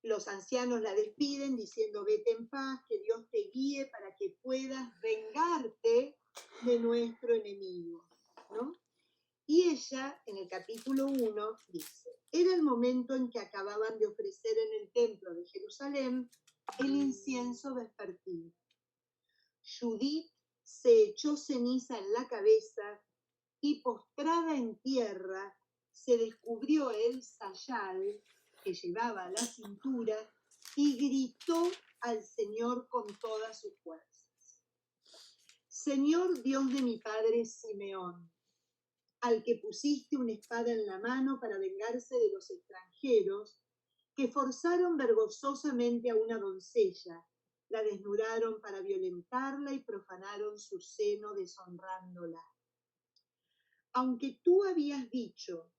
los ancianos la despiden diciendo: vete en paz, que Dios te guíe para que puedas vengarte de nuestro enemigo, ¿no? Y ella, en el capítulo 1, dice: era el momento en que acababan de ofrecer en el templo de Jerusalén el incienso vespertino. Judith se echó ceniza en la cabeza y, postrada en tierra, se descubrió el sayal que llevaba a la cintura y gritó al Señor con todas sus fuerzas: Señor Dios de mi padre Simeón, al que pusiste una espada en la mano para vengarse de los extranjeros que forzaron vergonzosamente a una doncella, la desnudaron para violentarla y profanaron su seno deshonrándola. Aunque tú habías dicho: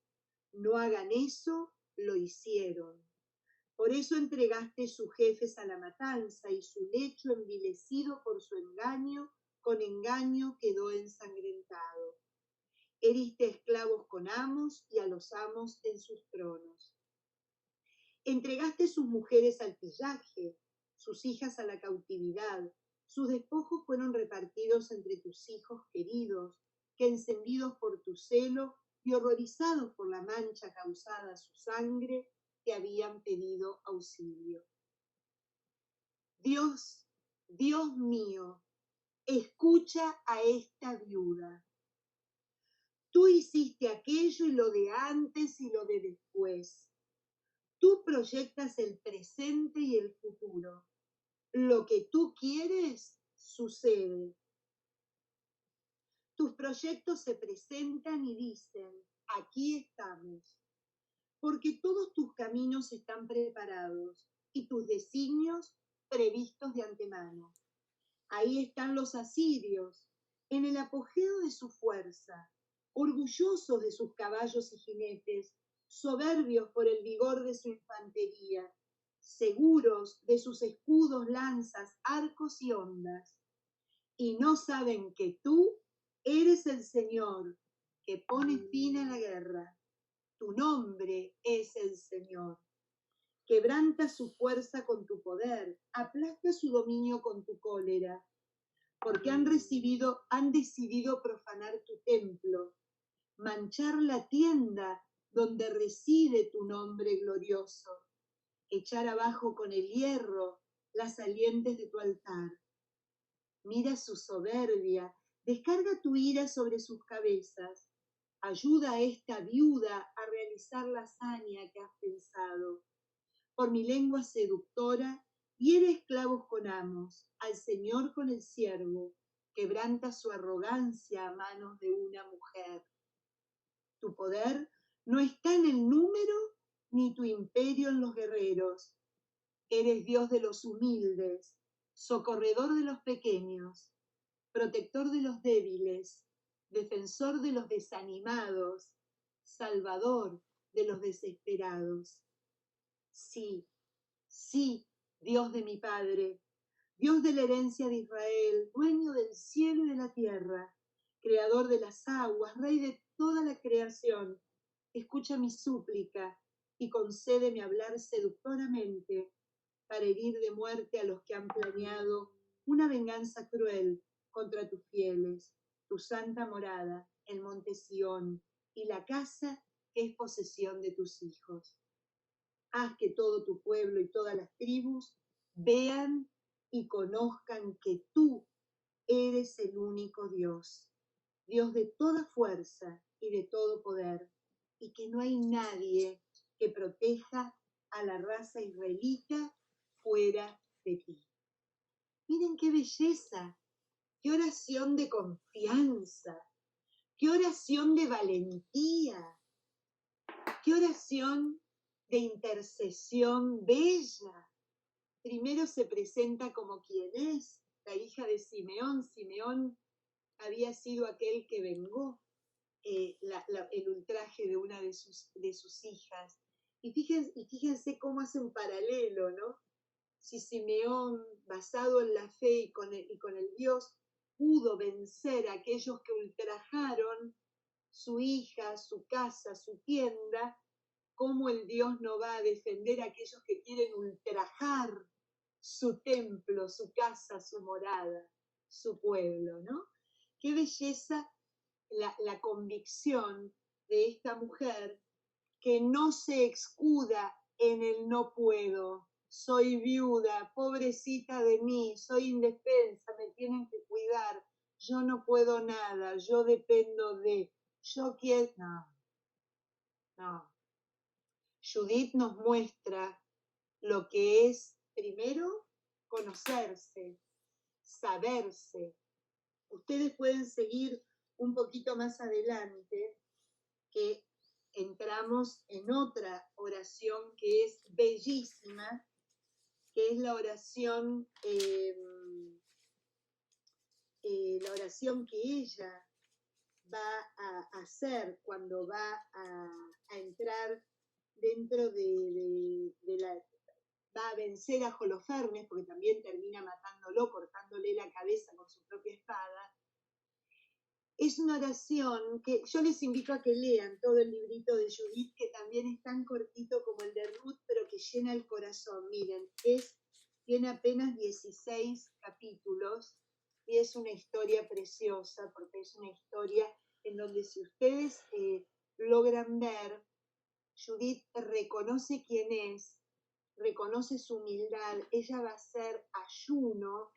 no hagan eso, lo hicieron. Por eso entregaste sus jefes a la matanza y su lecho, envilecido por su engaño, con engaño quedó ensangrentado. Heriste esclavos con amos y a los amos en sus tronos. Entregaste sus mujeres al pillaje, sus hijas a la cautividad. Sus despojos fueron repartidos entre tus hijos queridos, que encendidos por tu celo y horrorizados por la mancha causada a su sangre, te habían pedido auxilio. Dios, Dios mío, escucha a esta viuda. Tú hiciste aquello y lo de antes y lo de después. Tú proyectas el presente y el futuro. Lo que tú quieres, sucede. Tus proyectos se presentan y dicen: aquí estamos. Porque todos tus caminos están preparados y tus designios previstos de antemano. Ahí están los asirios, en el apogeo de su fuerza, orgullosos de sus caballos y jinetes, soberbios por el vigor de su infantería, seguros de sus escudos, lanzas, arcos y hondas. Y no saben que tú eres el Señor, que pone fin a la guerra. Tu nombre es el Señor. Quebranta su fuerza con tu poder, aplasta su dominio con tu cólera, porque han decidido profanar tu templo, manchar la tienda donde reside tu nombre glorioso, echar abajo con el hierro las salientes de tu altar. Mira su soberbia, descarga tu ira sobre sus cabezas. Ayuda a esta viuda a realizar la hazaña que has pensado. Por mi lengua seductora, hiere esclavos con amos, al Señor con el siervo, quebranta su arrogancia a manos de una mujer. Tu poder no está en el número, ni tu imperio en los guerreros. Eres Dios de los humildes, socorredor de los pequeños, protector de los débiles, defensor de los desanimados, salvador de los desesperados. Sí, sí, Dios de mi Padre, Dios de la herencia de Israel, dueño del cielo y de la tierra, creador de las aguas, rey de toda la creación, escucha mi súplica y concédeme hablar seductoramente para herir de muerte a los que han planeado una venganza cruel contra tus fieles, tu santa morada, el monte Sión y la casa que es posesión de tus hijos. Haz que todo tu pueblo y todas las tribus vean y conozcan que tú eres el único Dios, Dios de toda fuerza y de todo poder, y que no hay nadie que proteja a la raza israelita fuera de ti. Miren qué belleza, qué oración de confianza, qué oración de valentía, qué oración de intercesión bella. Primero se presenta como quien es, la hija de Simeón. Simeón había sido aquel que vengó el ultraje de una de sus hijas. Y fíjense cómo hace un paralelo, ¿no? Si Simeón, basado en la fe y con el Dios, pudo vencer a aquellos que ultrajaron su hija, su casa, su tienda, ¿cómo el Dios no va a defender a aquellos que quieren ultrajar su templo, su casa, su morada, su pueblo, ¿no? Qué belleza la convicción de esta mujer que no se escuda en el no puedo, soy viuda, pobrecita de mí, soy indefensa, me tienen que cuidar, yo no puedo nada, yo dependo de, yo quiero, no. Judith nos muestra lo que es, primero, conocerse, saberse. Ustedes pueden seguir un poquito más adelante, que entramos en otra oración que es bellísima, que es la oración que ella va a hacer cuando va a entrar dentro de la... va a vencer a Holofernes, porque también termina matándolo, cortándole la cabeza con su propia espada. Es una oración que yo les invito a que lean todo el librito de Judith, que también es tan cortito como el de Ruth, pero que llena el corazón. Miren, tiene apenas 16 capítulos y es una historia preciosa, porque es una historia en donde si ustedes logran ver, Judith reconoce quién es, reconoce su humildad, ella va a hacer ayuno,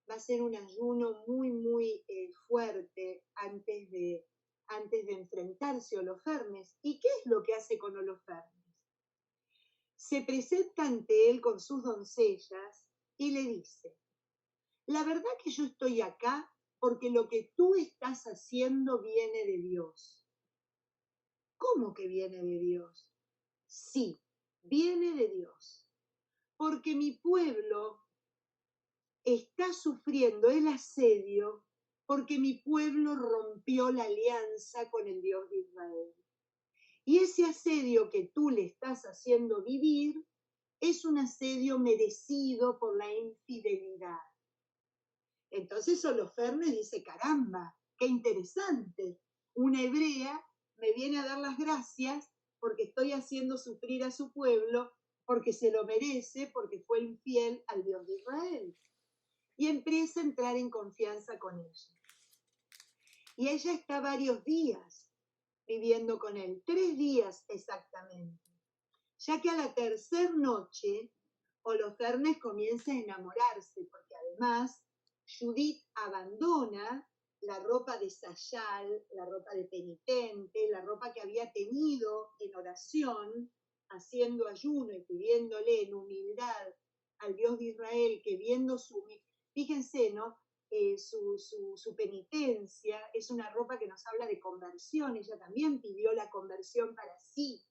va a ser un ayuno muy, muy fuerte antes de enfrentarse a Holofernes. ¿Y qué es lo que hace con Holofernes? Se presenta ante él con sus doncellas y le dice, la verdad que yo estoy acá porque lo que tú estás haciendo viene de Dios. ¿Cómo que viene de Dios? Sí, viene de Dios. Porque mi pueblo está sufriendo el asedio porque mi pueblo rompió la alianza con el Dios de Israel. Y ese asedio que tú le estás haciendo vivir es un asedio merecido por la infidelidad. Entonces Holofernes dice, caramba, qué interesante. Una hebrea me viene a dar las gracias porque estoy haciendo sufrir a su pueblo, porque se lo merece, porque fue infiel al Dios de Israel. Y empieza a entrar en confianza con ella. Y ella está varios días viviendo con él, 3 días exactamente, ya que a la tercera noche Holofernes comienza a enamorarse, porque además Judith abandona la ropa de sayal, la ropa de penitente, la ropa que había tenido en oración, haciendo ayuno y pidiéndole en humildad al Dios de Israel, que viendo fíjense, ¿no? Su penitencia es una ropa que nos habla de conversión. Ella también pidió la conversión para sí,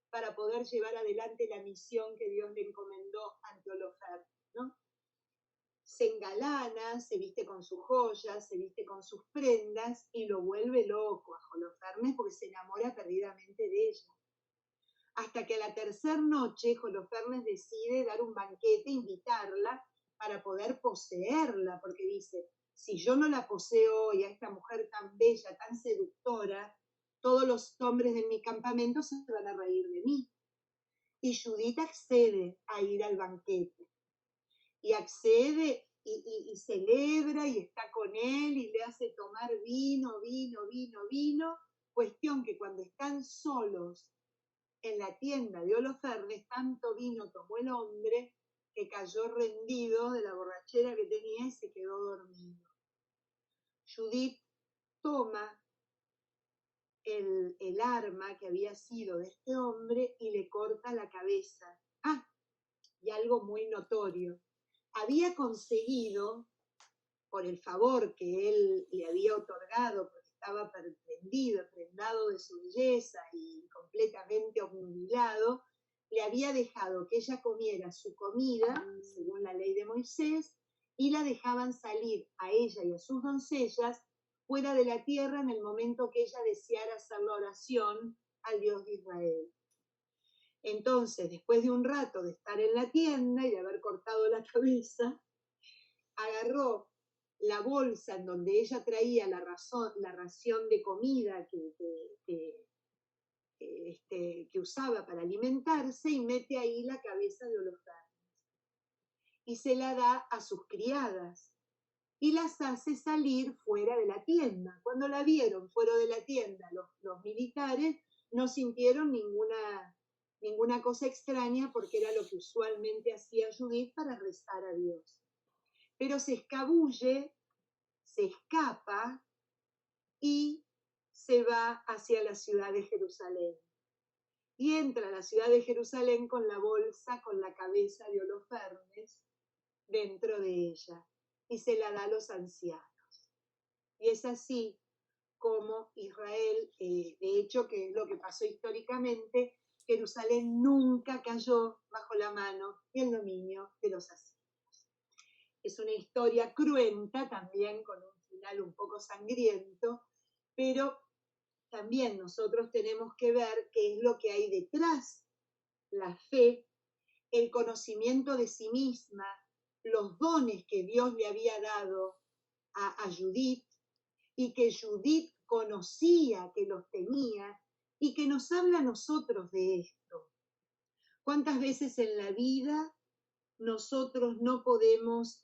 para poder llevar adelante la misión que Dios le encomendó ante Holofernes, ¿no? Se engalana, se viste con sus joyas, se viste con sus prendas y lo vuelve loco a Holofernes porque se enamora perdidamente de ella. Hasta que a la tercera noche Holofernes decide dar un banquete, invitarla para poder poseerla, porque dice, si yo no la poseo hoy a esta mujer tan bella, tan seductora, todos los hombres de mi campamento se van a reír de mí. Y Judith accede a ir al banquete. Y accede y celebra y está con él y le hace tomar vino. Cuestión que cuando están solos en la tienda de Holofernes, tanto vino tomó el hombre que cayó rendido de la borrachera que tenía y se quedó dormido. Judith toma el arma que había sido de este hombre y le corta la cabeza. Y algo muy notorio. Había conseguido, por el favor que él le había otorgado, porque estaba prendado de su belleza y completamente obnubilado, le había dejado que ella comiera su comida, según la ley de Moisés, y la dejaban salir a ella y a sus doncellas fuera de la tierra en el momento que ella deseara hacer la oración al Dios de Israel. Entonces, después de un rato de estar en la tienda y de haber cortado la cabeza, agarró la bolsa en donde ella traía la ración de comida que usaba para alimentarse y mete ahí la cabeza de Holofernes. Y se la da a sus criadas y las hace salir fuera de la tienda. Cuando la vieron fuera de la tienda, los militares no sintieron ninguna cosa extraña porque era lo que usualmente hacía Judith para rezar a Dios. Pero se escabulle, se escapa y se va hacia la ciudad de Jerusalén. Y entra a la ciudad de Jerusalén con la bolsa, con la cabeza de Holofernes dentro de ella y se la da a los ancianos. Y es así como Israel, de hecho, que es lo que pasó históricamente, Jerusalén nunca cayó bajo la mano y el dominio de los asirios. Es una historia cruenta también, con un final un poco sangriento, pero también nosotros tenemos que ver qué es lo que hay detrás: la fe, el conocimiento de sí misma, los dones que Dios le había dado a Judith y que Judith conocía, que los tenía y que nos habla a nosotros de esto. ¿Cuántas veces en la vida nosotros no podemos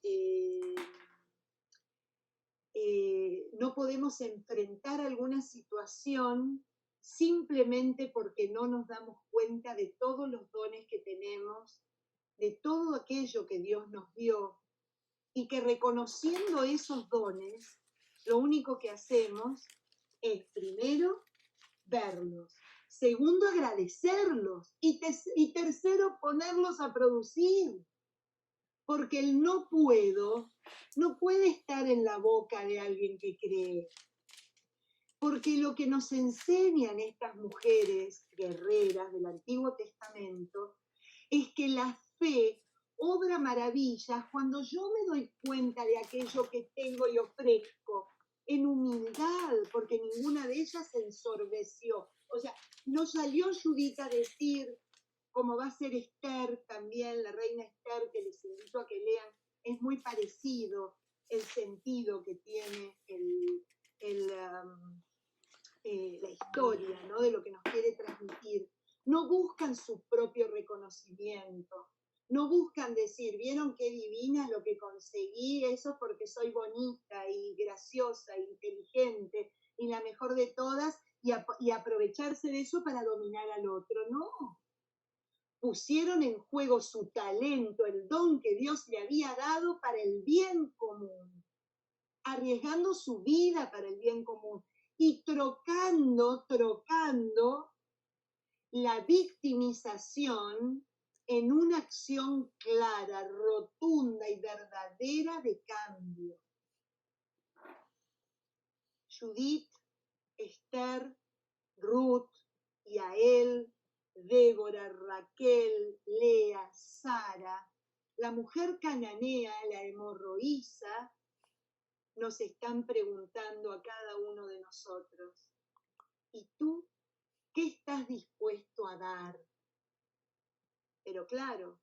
enfrentar alguna situación simplemente porque no nos damos cuenta de todos los dones que tenemos, de todo aquello que Dios nos dio, y que reconociendo esos dones, lo único que hacemos es, primero, verlos, segundo, agradecerlos, y tercero, ponerlos a producir. Porque el no puedo no puede estar en la boca de alguien que cree. Porque lo que nos enseñan estas mujeres guerreras del Antiguo Testamento es que la fe obra maravillas cuando yo me doy cuenta de aquello que tengo y ofrezco, en humildad, porque ninguna de ellas se ensorbeció. O sea, no salió Judith a decir, como va a ser Esther también, la reina Esther, que les invito a que lean, es muy parecido el sentido que tiene la historia, ¿no?, de lo que nos quiere transmitir. No buscan su propio reconocimiento, no buscan decir, ¿vieron qué divina lo que conseguí? Eso porque soy bonita y graciosa e inteligente y la mejor de todas, y aprovecharse de eso para dominar al otro. No. Pusieron en juego su talento, el don que Dios le había dado para el bien común, arriesgando su vida para el bien común y trocando la victimización en una acción clara, rotunda y verdadera de cambio. Judith, Esther, Ruth, Yael, Débora, Raquel, Lea, Sara, la mujer cananea, la hemorroísa, nos están preguntando a cada uno de nosotros, ¿y tú qué estás dispuesto a dar? Pero claro,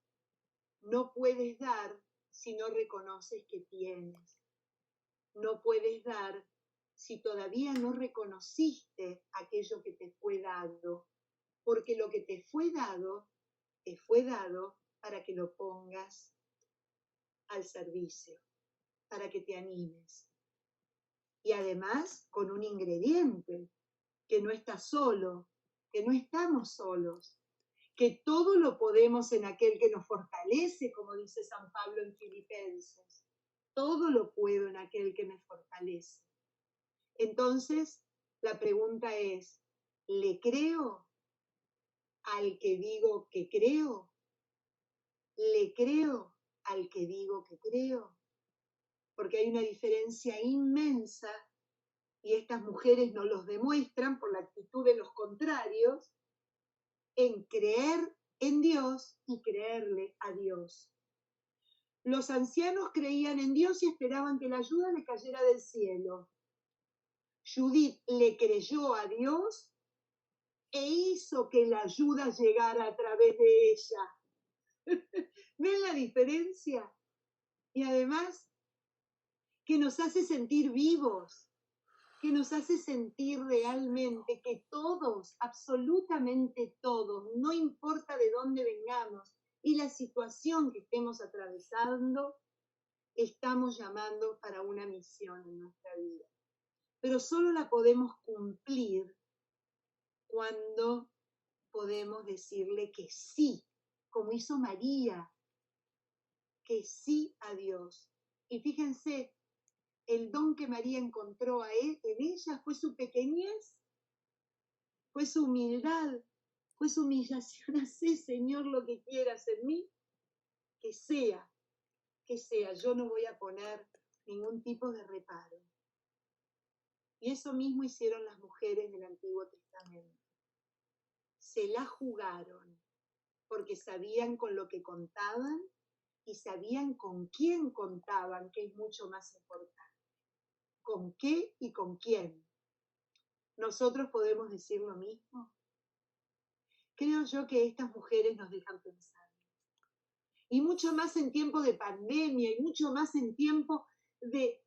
no puedes dar si no reconoces que tienes. No puedes dar si todavía no reconociste aquello que te fue dado, porque lo que te fue dado para que lo pongas al servicio, para que te animes. Y además con un ingrediente, que no estás solo, que no estamos solos, que todo lo podemos en aquel que nos fortalece, como dice San Pablo en Filipenses. Todo lo puedo en aquel que me fortalece. Entonces, la pregunta es, ¿le creo al que digo que creo? ¿Le creo al que digo que creo? Porque hay una diferencia inmensa, y estas mujeres nos los demuestran por la actitud de los contrarios, en creer en Dios y creerle a Dios. Los ancianos creían en Dios y esperaban que la ayuda le cayera del cielo. Judith le creyó a Dios e hizo que la ayuda llegara a través de ella. ¿Ven la diferencia? Y además, que nos hace sentir vivos, que nos hace sentir realmente que todos, absolutamente todos, no importa de dónde vengamos y la situación que estemos atravesando, estamos llamando para una misión en nuestra vida. Pero solo la podemos cumplir cuando podemos decirle que sí, como hizo María, que sí a Dios. Y fíjense, el don que María encontró en ella fue su pequeñez, fue su humildad, fue su humillación. Hacé, Señor, lo que quieras en mí, que sea, yo no voy a poner ningún tipo de reparo. Y eso mismo hicieron las mujeres del Antiguo Testamento. Se la jugaron, porque sabían con lo que contaban y sabían con quién contaban, que es mucho más importante. ¿Con qué y con quién? ¿Nosotros podemos decir lo mismo? Creo yo que estas mujeres nos dejan pensar. Y mucho más en tiempo de pandemia, y mucho más en tiempo de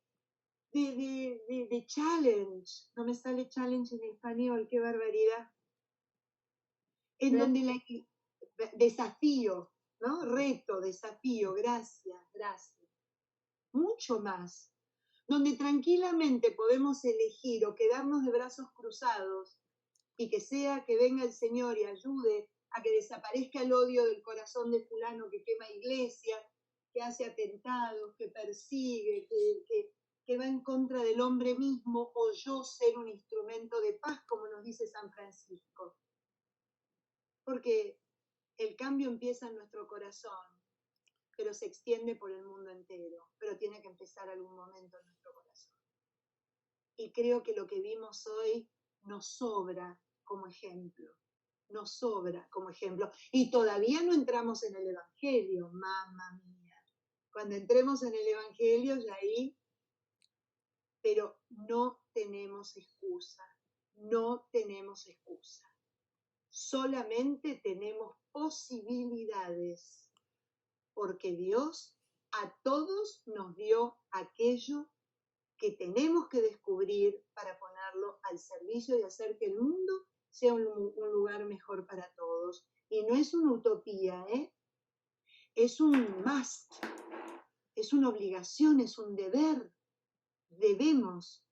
challenge. No me sale challenge en español, qué barbaridad. En donde desafío, ¿no? Reto, desafío, gracias. Mucho más. Donde tranquilamente podemos elegir o quedarnos de brazos cruzados y que sea que venga el Señor y ayude a que desaparezca el odio del corazón de fulano que quema iglesias, que hace atentados, que persigue, que va en contra del hombre mismo, o yo ser un instrumento de paz, como nos dice San Francisco. Porque el cambio empieza en nuestro corazón, pero se extiende por el mundo entero, pero tiene que empezar algún momento en nuestro corazón. Y creo que lo que vimos hoy nos sobra como ejemplo, y todavía no entramos en el Evangelio, mamma mía. Cuando entremos en el Evangelio, ya ahí, pero no tenemos excusa, solamente tenemos posibilidades, porque Dios a todos nos dio aquello que tenemos que descubrir para ponerlo al servicio y hacer que el mundo sea un lugar mejor para todos. Y no es una utopía, es un must, es una obligación, es un deber. Debemos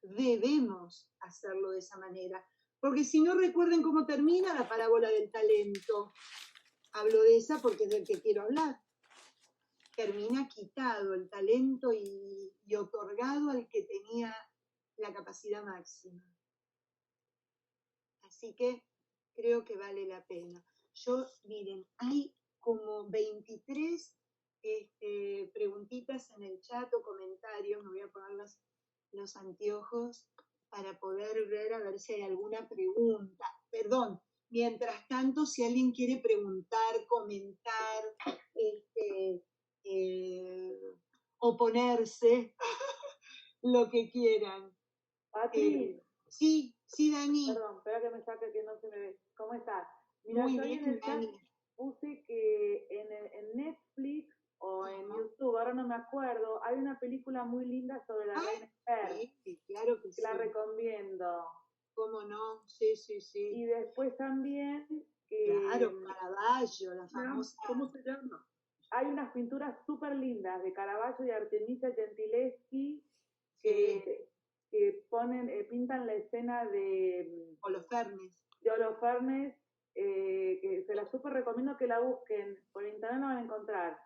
hacerlo de esa manera. Porque si no, recuerden cómo termina la parábola del talento. Hablo de esa porque es del que quiero hablar. Termina quitado el talento y otorgado al que tenía la capacidad máxima. Así que creo que vale la pena. Miren, hay como 23 preguntitas en el chat o comentarios. Me voy a poner los anteojos para poder ver a ver si hay alguna pregunta. Perdón, mientras tanto, si alguien quiere preguntar, comentar, oponerse, lo que quieran. Pati. Sí, Dani. Perdón, espera que me saque que no se me ve. ¿Cómo estás? Mira, Muy yo bien, en el chat Dani. puse que en Netflix o en YouTube, ahora no me acuerdo, hay una película muy linda sobre la reina Esther, Sí, claro que que la sí. recomiendo. ¿Cómo no? Sí, sí, sí. Y después también Claro, Caravaggio, la famosa. ¿cómo se llama? Hay unas pinturas súper lindas de Caravaggio y Artemisia Gentileschi que ponen, pintan la escena de Holofernes. Que se la súper recomiendo que la busquen, por internet la van a encontrar.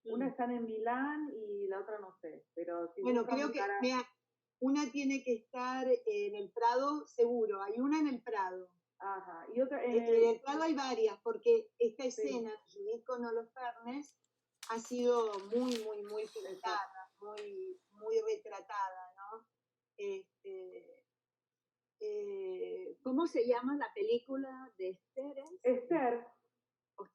Una está en Milán y la otra no sé, pero si bueno, creo que una tiene que estar en el Prado, seguro, hay una en el Prado. Ajá, y otra en el Prado hay varias, porque esta escena de Judith con Holofernes ha sido muy, muy, muy pintada, muy, muy retratada, ¿no? ¿Cómo se llama la película de Esther? Esther.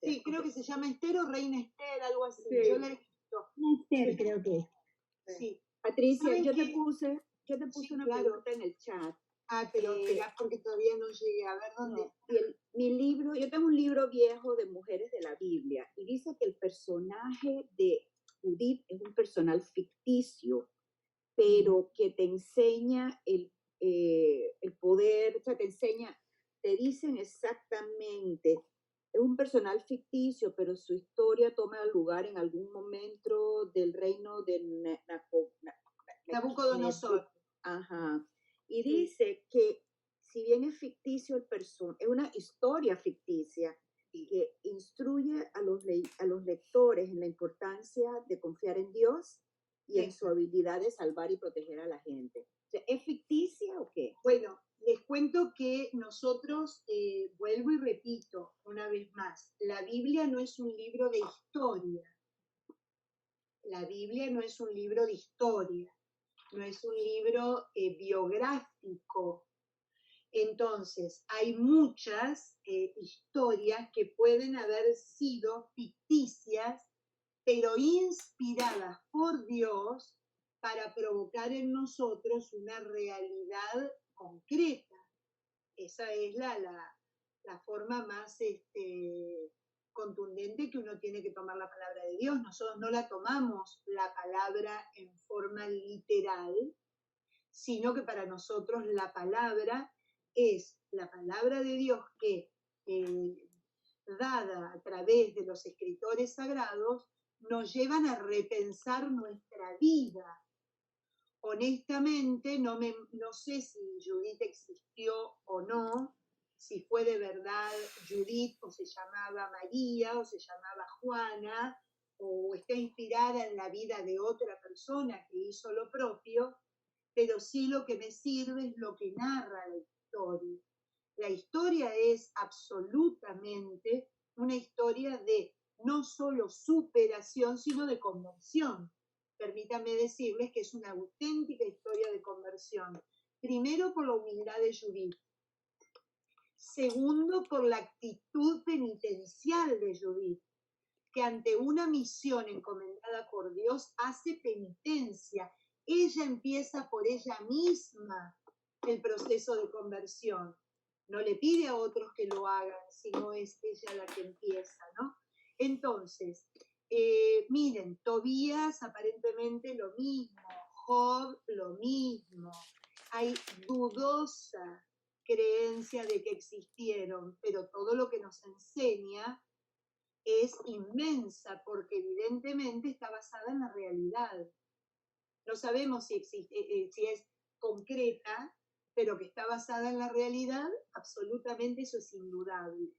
Sí, creo que se llama Esther o Reina Esther, algo así. Sí. Yo la he visto. Esther, creo que es. Sí. Patricia, yo te puse una pregunta en el chat. Pero espera, porque todavía no llegué a ver dónde. Mi libro, yo tengo un libro viejo de mujeres de la Biblia y dice que el personaje de Judith es un personal ficticio, pero que te enseña el poder, o sea, te dicen exactamente, es un personal ficticio, pero su historia toma lugar en algún momento del reino de Nabucodonosor. Ajá. Y dice que si bien es ficticio es una historia ficticia que instruye a los lectores en la importancia de confiar en Dios y en su habilidad de salvar y proteger a la gente. O sea, ¿es ficticia o qué? Bueno, les cuento que nosotros, vuelvo y repito una vez más, la Biblia no es un libro de historia. La Biblia no es un libro de historia, no es un libro biográfico. Entonces, hay muchas historias que pueden haber sido ficticias, pero inspiradas por Dios para provocar en nosotros una realidad concreta. Esa es la forma más contundente que uno tiene que tomar la palabra de Dios. Nosotros no la tomamos la palabra en forma literal, sino que para nosotros la palabra es la palabra de Dios que, dada a través de los escritores sagrados, nos llevan a repensar nuestra vida. Honestamente, no sé si Judith existió o no, si fue de verdad Judith o se llamaba María o se llamaba Juana o está inspirada en la vida de otra persona que hizo lo propio, pero sí lo que me sirve es lo que narra la historia. La historia es absolutamente una historia de no solo superación, sino de conversión. Permítanme decirles que es una auténtica historia de conversión. Primero, por la humildad de Judith. Segundo, por la actitud penitencial de Judith, que ante una misión encomendada por Dios hace penitencia. Ella empieza por ella misma el proceso de conversión. No le pide a otros que lo hagan, sino es ella la que empieza, ¿no? Entonces, miren, Tobías aparentemente lo mismo, Job lo mismo. Hay dudosa creencia de que existieron, pero todo lo que nos enseña es inmensa porque evidentemente está basada en la realidad. No sabemos si es concreta, pero que está basada en la realidad, absolutamente eso es indudable.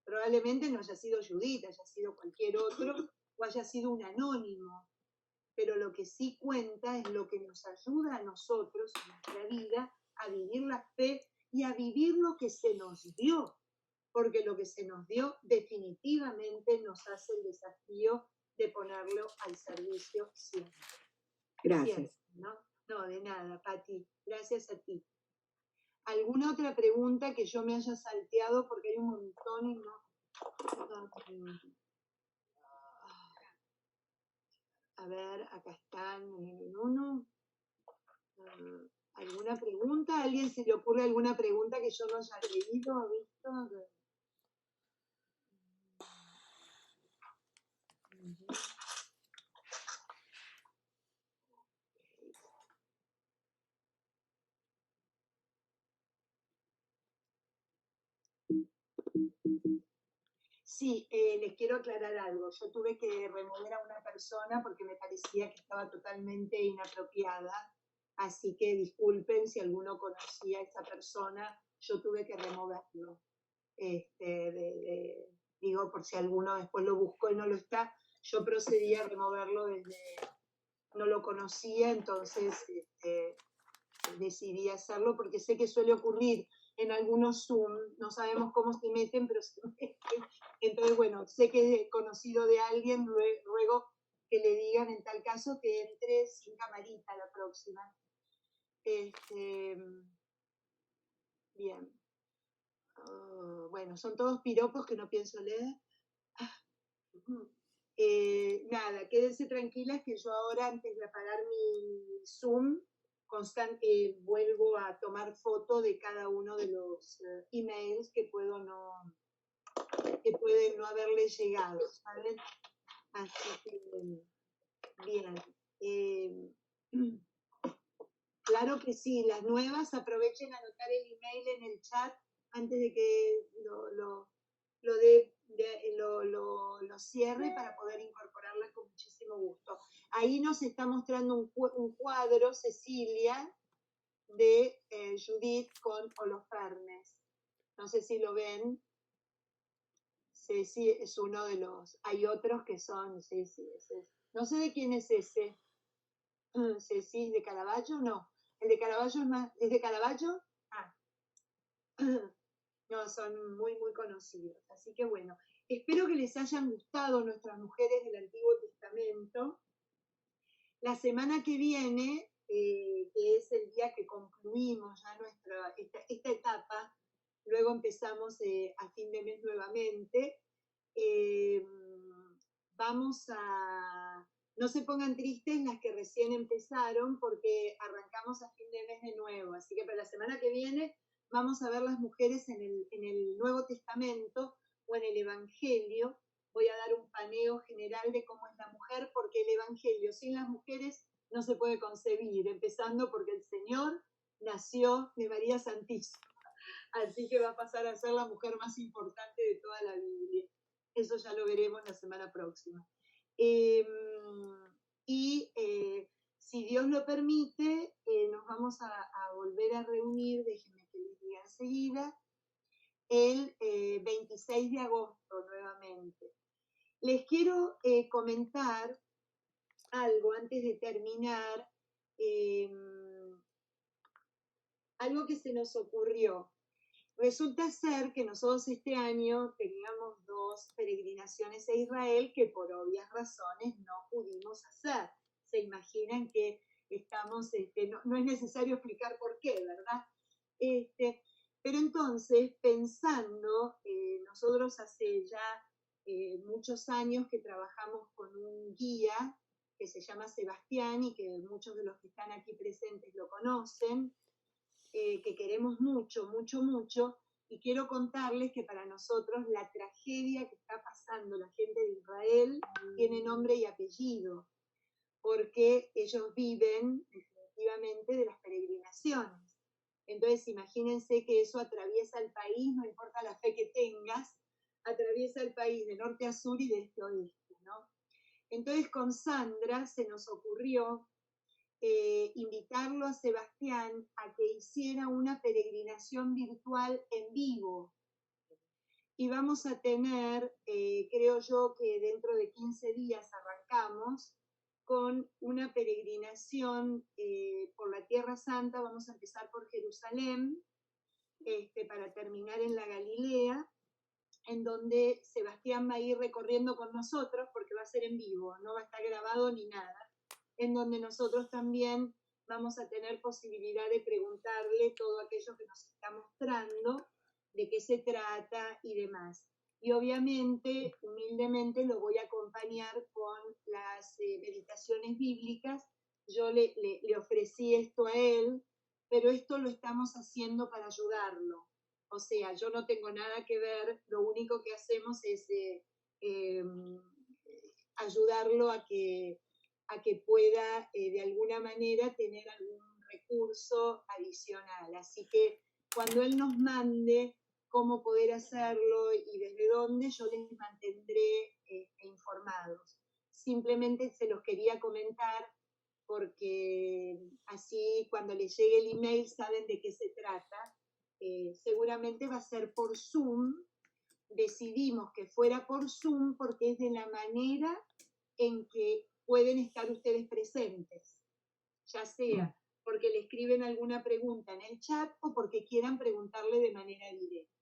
Probablemente no haya sido Judith, haya sido cualquier otro, o haya sido un anónimo, pero lo que sí cuenta es lo que nos ayuda a nosotros en nuestra vida a vivir la fe y a vivir lo que se nos dio, porque lo que se nos dio definitivamente nos hace el desafío de ponerlo al servicio siempre. Gracias. Siempre, ¿no? No, de nada, Pati. Gracias a ti. ¿Alguna otra pregunta que yo me haya salteado? Porque hay un montón y no. A ver, acá están en uno. ¿Alguna pregunta? ¿A alguien se le ocurre alguna pregunta que yo no haya leído, visto? Sí, les quiero aclarar algo. Yo tuve que remover a una persona porque me parecía que estaba totalmente inapropiada. Así que disculpen si alguno conocía a esa persona, yo tuve que removerlo. Digo, por si alguno después lo buscó y no lo está, yo procedí a removerlo no lo conocía, entonces decidí hacerlo porque sé que suele ocurrir en algunos Zoom, no sabemos cómo se meten, pero se meten. Entonces, bueno, sé que he conocido de alguien, luego que le digan en tal caso que entre sin camarita la próxima. Bien. Bueno, son todos piropos que no pienso leer. Nada, quédense tranquilas que yo ahora, antes de apagar mi Zoom, vuelvo a tomar foto de cada uno de los emails que pueden no haberle llegado, ¿saben? Así que, bien. Claro que sí, las nuevas aprovechen a anotar el email en el chat antes de que lo cierre para poder incorporarla con muchísimo gusto. Ahí nos está mostrando un cuadro, Cecilia, de Judith con Holofernes. No sé si lo ven. Ceci es uno de los... Hay otros que son... Ceci, no sé de quién es ese. Ceci, ¿de Caravaggio? No. El de Caravaggio es más... ¿Es de Caravaggio? Ah. No, son muy, muy conocidos. Así que bueno, espero que les hayan gustado nuestras mujeres del Antiguo Testamento. La semana que viene, que es el día que concluimos ya esta etapa, luego empezamos a fin de mes nuevamente, vamos a... No se pongan tristes las que recién empezaron porque arrancamos a fin de mes de nuevo. Así que para la semana que viene vamos a ver las mujeres en el Nuevo Testamento o en el Evangelio. Voy a dar un paneo general de cómo es la mujer, porque el Evangelio sin las mujeres no se puede concebir, empezando porque el Señor nació de María Santísima. Así que va a pasar a ser la mujer más importante de toda la Biblia. Eso ya lo veremos la semana próxima. Si Dios lo permite, nos vamos a volver a reunir, déjenme que les diga enseguida, el 26 de agosto nuevamente. Les quiero comentar algo antes de terminar, algo que se nos ocurrió. Resulta ser que nosotros este año teníamos 2 peregrinaciones a Israel que por obvias razones no pudimos hacer. Se imaginan que estamos, no es necesario explicar por qué, ¿verdad? Pero entonces, pensando, nosotros hace ya muchos años que trabajamos con un guía que se llama Sebastián y que muchos de los que están aquí presentes lo conocen, que queremos mucho, mucho, mucho, y quiero contarles que para nosotros la tragedia que está pasando la gente de Israel tiene nombre y apellido, porque ellos viven definitivamente de las peregrinaciones. Entonces imagínense que eso atraviesa el país, no importa la fe que tengas, atraviesa el país de norte a sur y de este a oeste, ¿no? Entonces con Sandra se nos ocurrió invitarlo a Sebastián a que hiciera una peregrinación virtual en vivo. Y vamos a tener, creo yo que dentro de 15 días arrancamos con una peregrinación por la Tierra Santa. Vamos a empezar por Jerusalén, para terminar en la Galilea, en donde Sebastián va a ir recorriendo con nosotros, porque va a ser en vivo, no va a estar grabado ni nada, en donde nosotros también vamos a tener posibilidad de preguntarle todo aquello que nos está mostrando, de qué se trata y demás. Y obviamente, humildemente, lo voy a acompañar con las meditaciones bíblicas. Yo le ofrecí esto a él, pero esto lo estamos haciendo para ayudarlo. O sea, yo no tengo nada que ver, lo único que hacemos es ayudarlo a que pueda de alguna manera tener algún recurso adicional. Así que cuando él nos mande cómo poder hacerlo y desde dónde, yo les mantendré informados. Simplemente se los quería comentar porque así cuando les llegue el email saben de qué se trata. Seguramente va a ser por Zoom. Decidimos que fuera por Zoom porque es de la manera en que pueden estar ustedes presentes, ya sea porque le escriben alguna pregunta en el chat o porque quieran preguntarle de manera directa.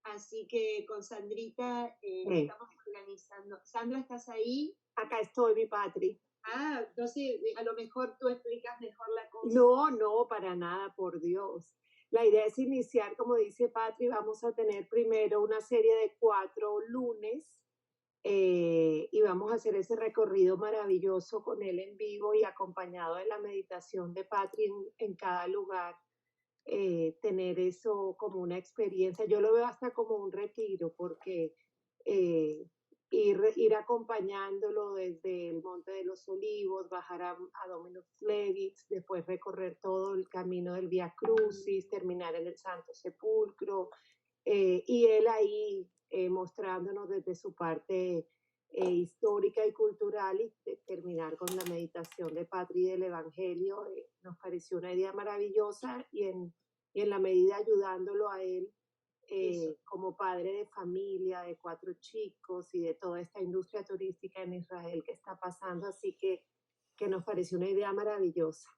Así que con Sandrita estamos organizando. Sandra, ¿estás ahí? Acá estoy, mi Patri. Ah, entonces a lo mejor tú explicas mejor la cosa. No, para nada, por Dios. La idea es iniciar, como dice Patri, vamos a tener primero una serie de 4 lunes y vamos a hacer ese recorrido maravilloso con él en vivo y acompañado de la meditación de Patri en cada lugar. Tener eso como una experiencia. Yo lo veo hasta como un retiro porque ir acompañándolo desde el Monte de los Olivos, bajar a Dominus Flevit, después recorrer todo el camino del Vía Crucis, terminar en el Santo Sepulcro, y él ahí mostrándonos desde su parte histórica y cultural y terminar con la meditación de Patri del Evangelio. Nos pareció una idea maravillosa y en la medida ayudándolo a él como padre de familia, de 4 chicos y de toda esta industria turística en Israel que está pasando, así que nos pareció una idea maravillosa.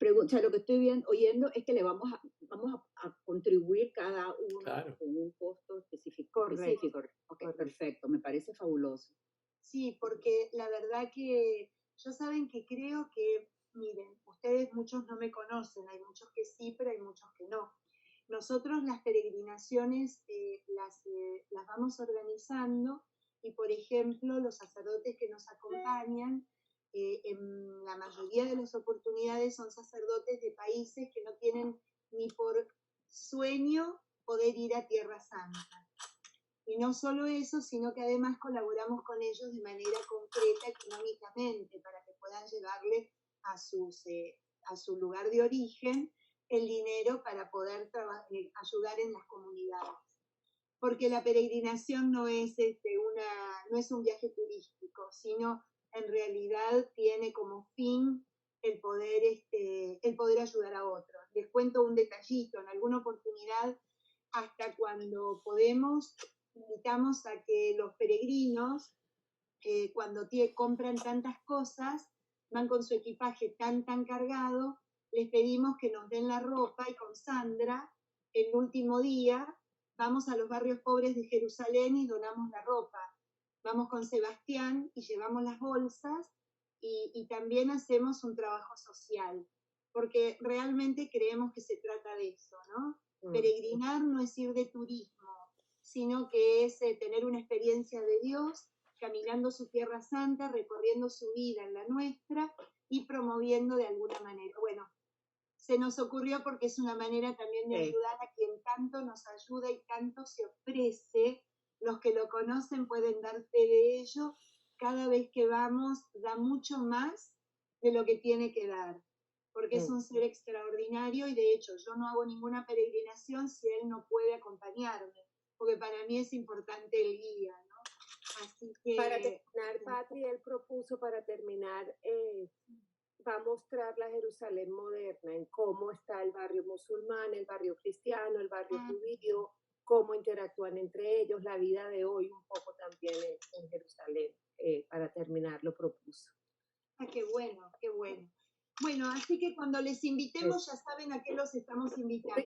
Lo que estoy oyendo es que le vamos a contribuir cada uno con un costo específico. Correcto. Okay, perfecto, me parece fabuloso. Sí, porque la verdad que ya saben que creo que, miren, ustedes muchos no me conocen, hay muchos que sí, pero hay muchos que no. Nosotros las peregrinaciones las vamos organizando y, por ejemplo, los sacerdotes que nos acompañan, en la mayoría de las oportunidades son sacerdotes de países que no tienen ni por sueño poder ir a Tierra Santa. Y no solo eso, sino que además colaboramos con ellos de manera concreta económicamente para que puedan llevarle a su lugar de origen el dinero para poder ayudar en las comunidades. Porque la peregrinación no es un viaje turístico, sino en realidad tiene como fin el poder ayudar a otros. Les cuento un detallito, en alguna oportunidad, hasta cuando podemos, invitamos a que los peregrinos, cuando compran tantas cosas, van con su equipaje tan cargado, les pedimos que nos den la ropa y con Sandra, el último día, vamos a los barrios pobres de Jerusalén y donamos la ropa. Vamos con Sebastián y llevamos las bolsas y también hacemos un trabajo social, porque realmente creemos que se trata de eso, ¿no? Peregrinar no es ir de turismo, sino que es tener una experiencia de Dios, caminando su tierra santa, recorriendo su vida en la nuestra y promoviendo de alguna manera. Bueno, se nos ocurrió porque es una manera también de ayudar a quien tanto nos ayuda y tanto se ofrece. Los que lo conocen pueden dar fe de ello. Cada vez que vamos da mucho más de lo que tiene que dar, porque es un ser extraordinario y de hecho yo no hago ninguna peregrinación si él no puede acompañarme, porque para mí es importante el guía, ¿no? Así que... Para terminar, Patri, él propuso va a mostrar la Jerusalén moderna, en cómo está el barrio musulmán, el barrio cristiano, el barrio judío, cómo interactúan entre ellos, la vida de hoy un poco también en Jerusalén. Para terminar, lo propuso. Ah, qué bueno, qué bueno. Bueno, así que cuando les invitemos ya saben a qué los estamos invitando.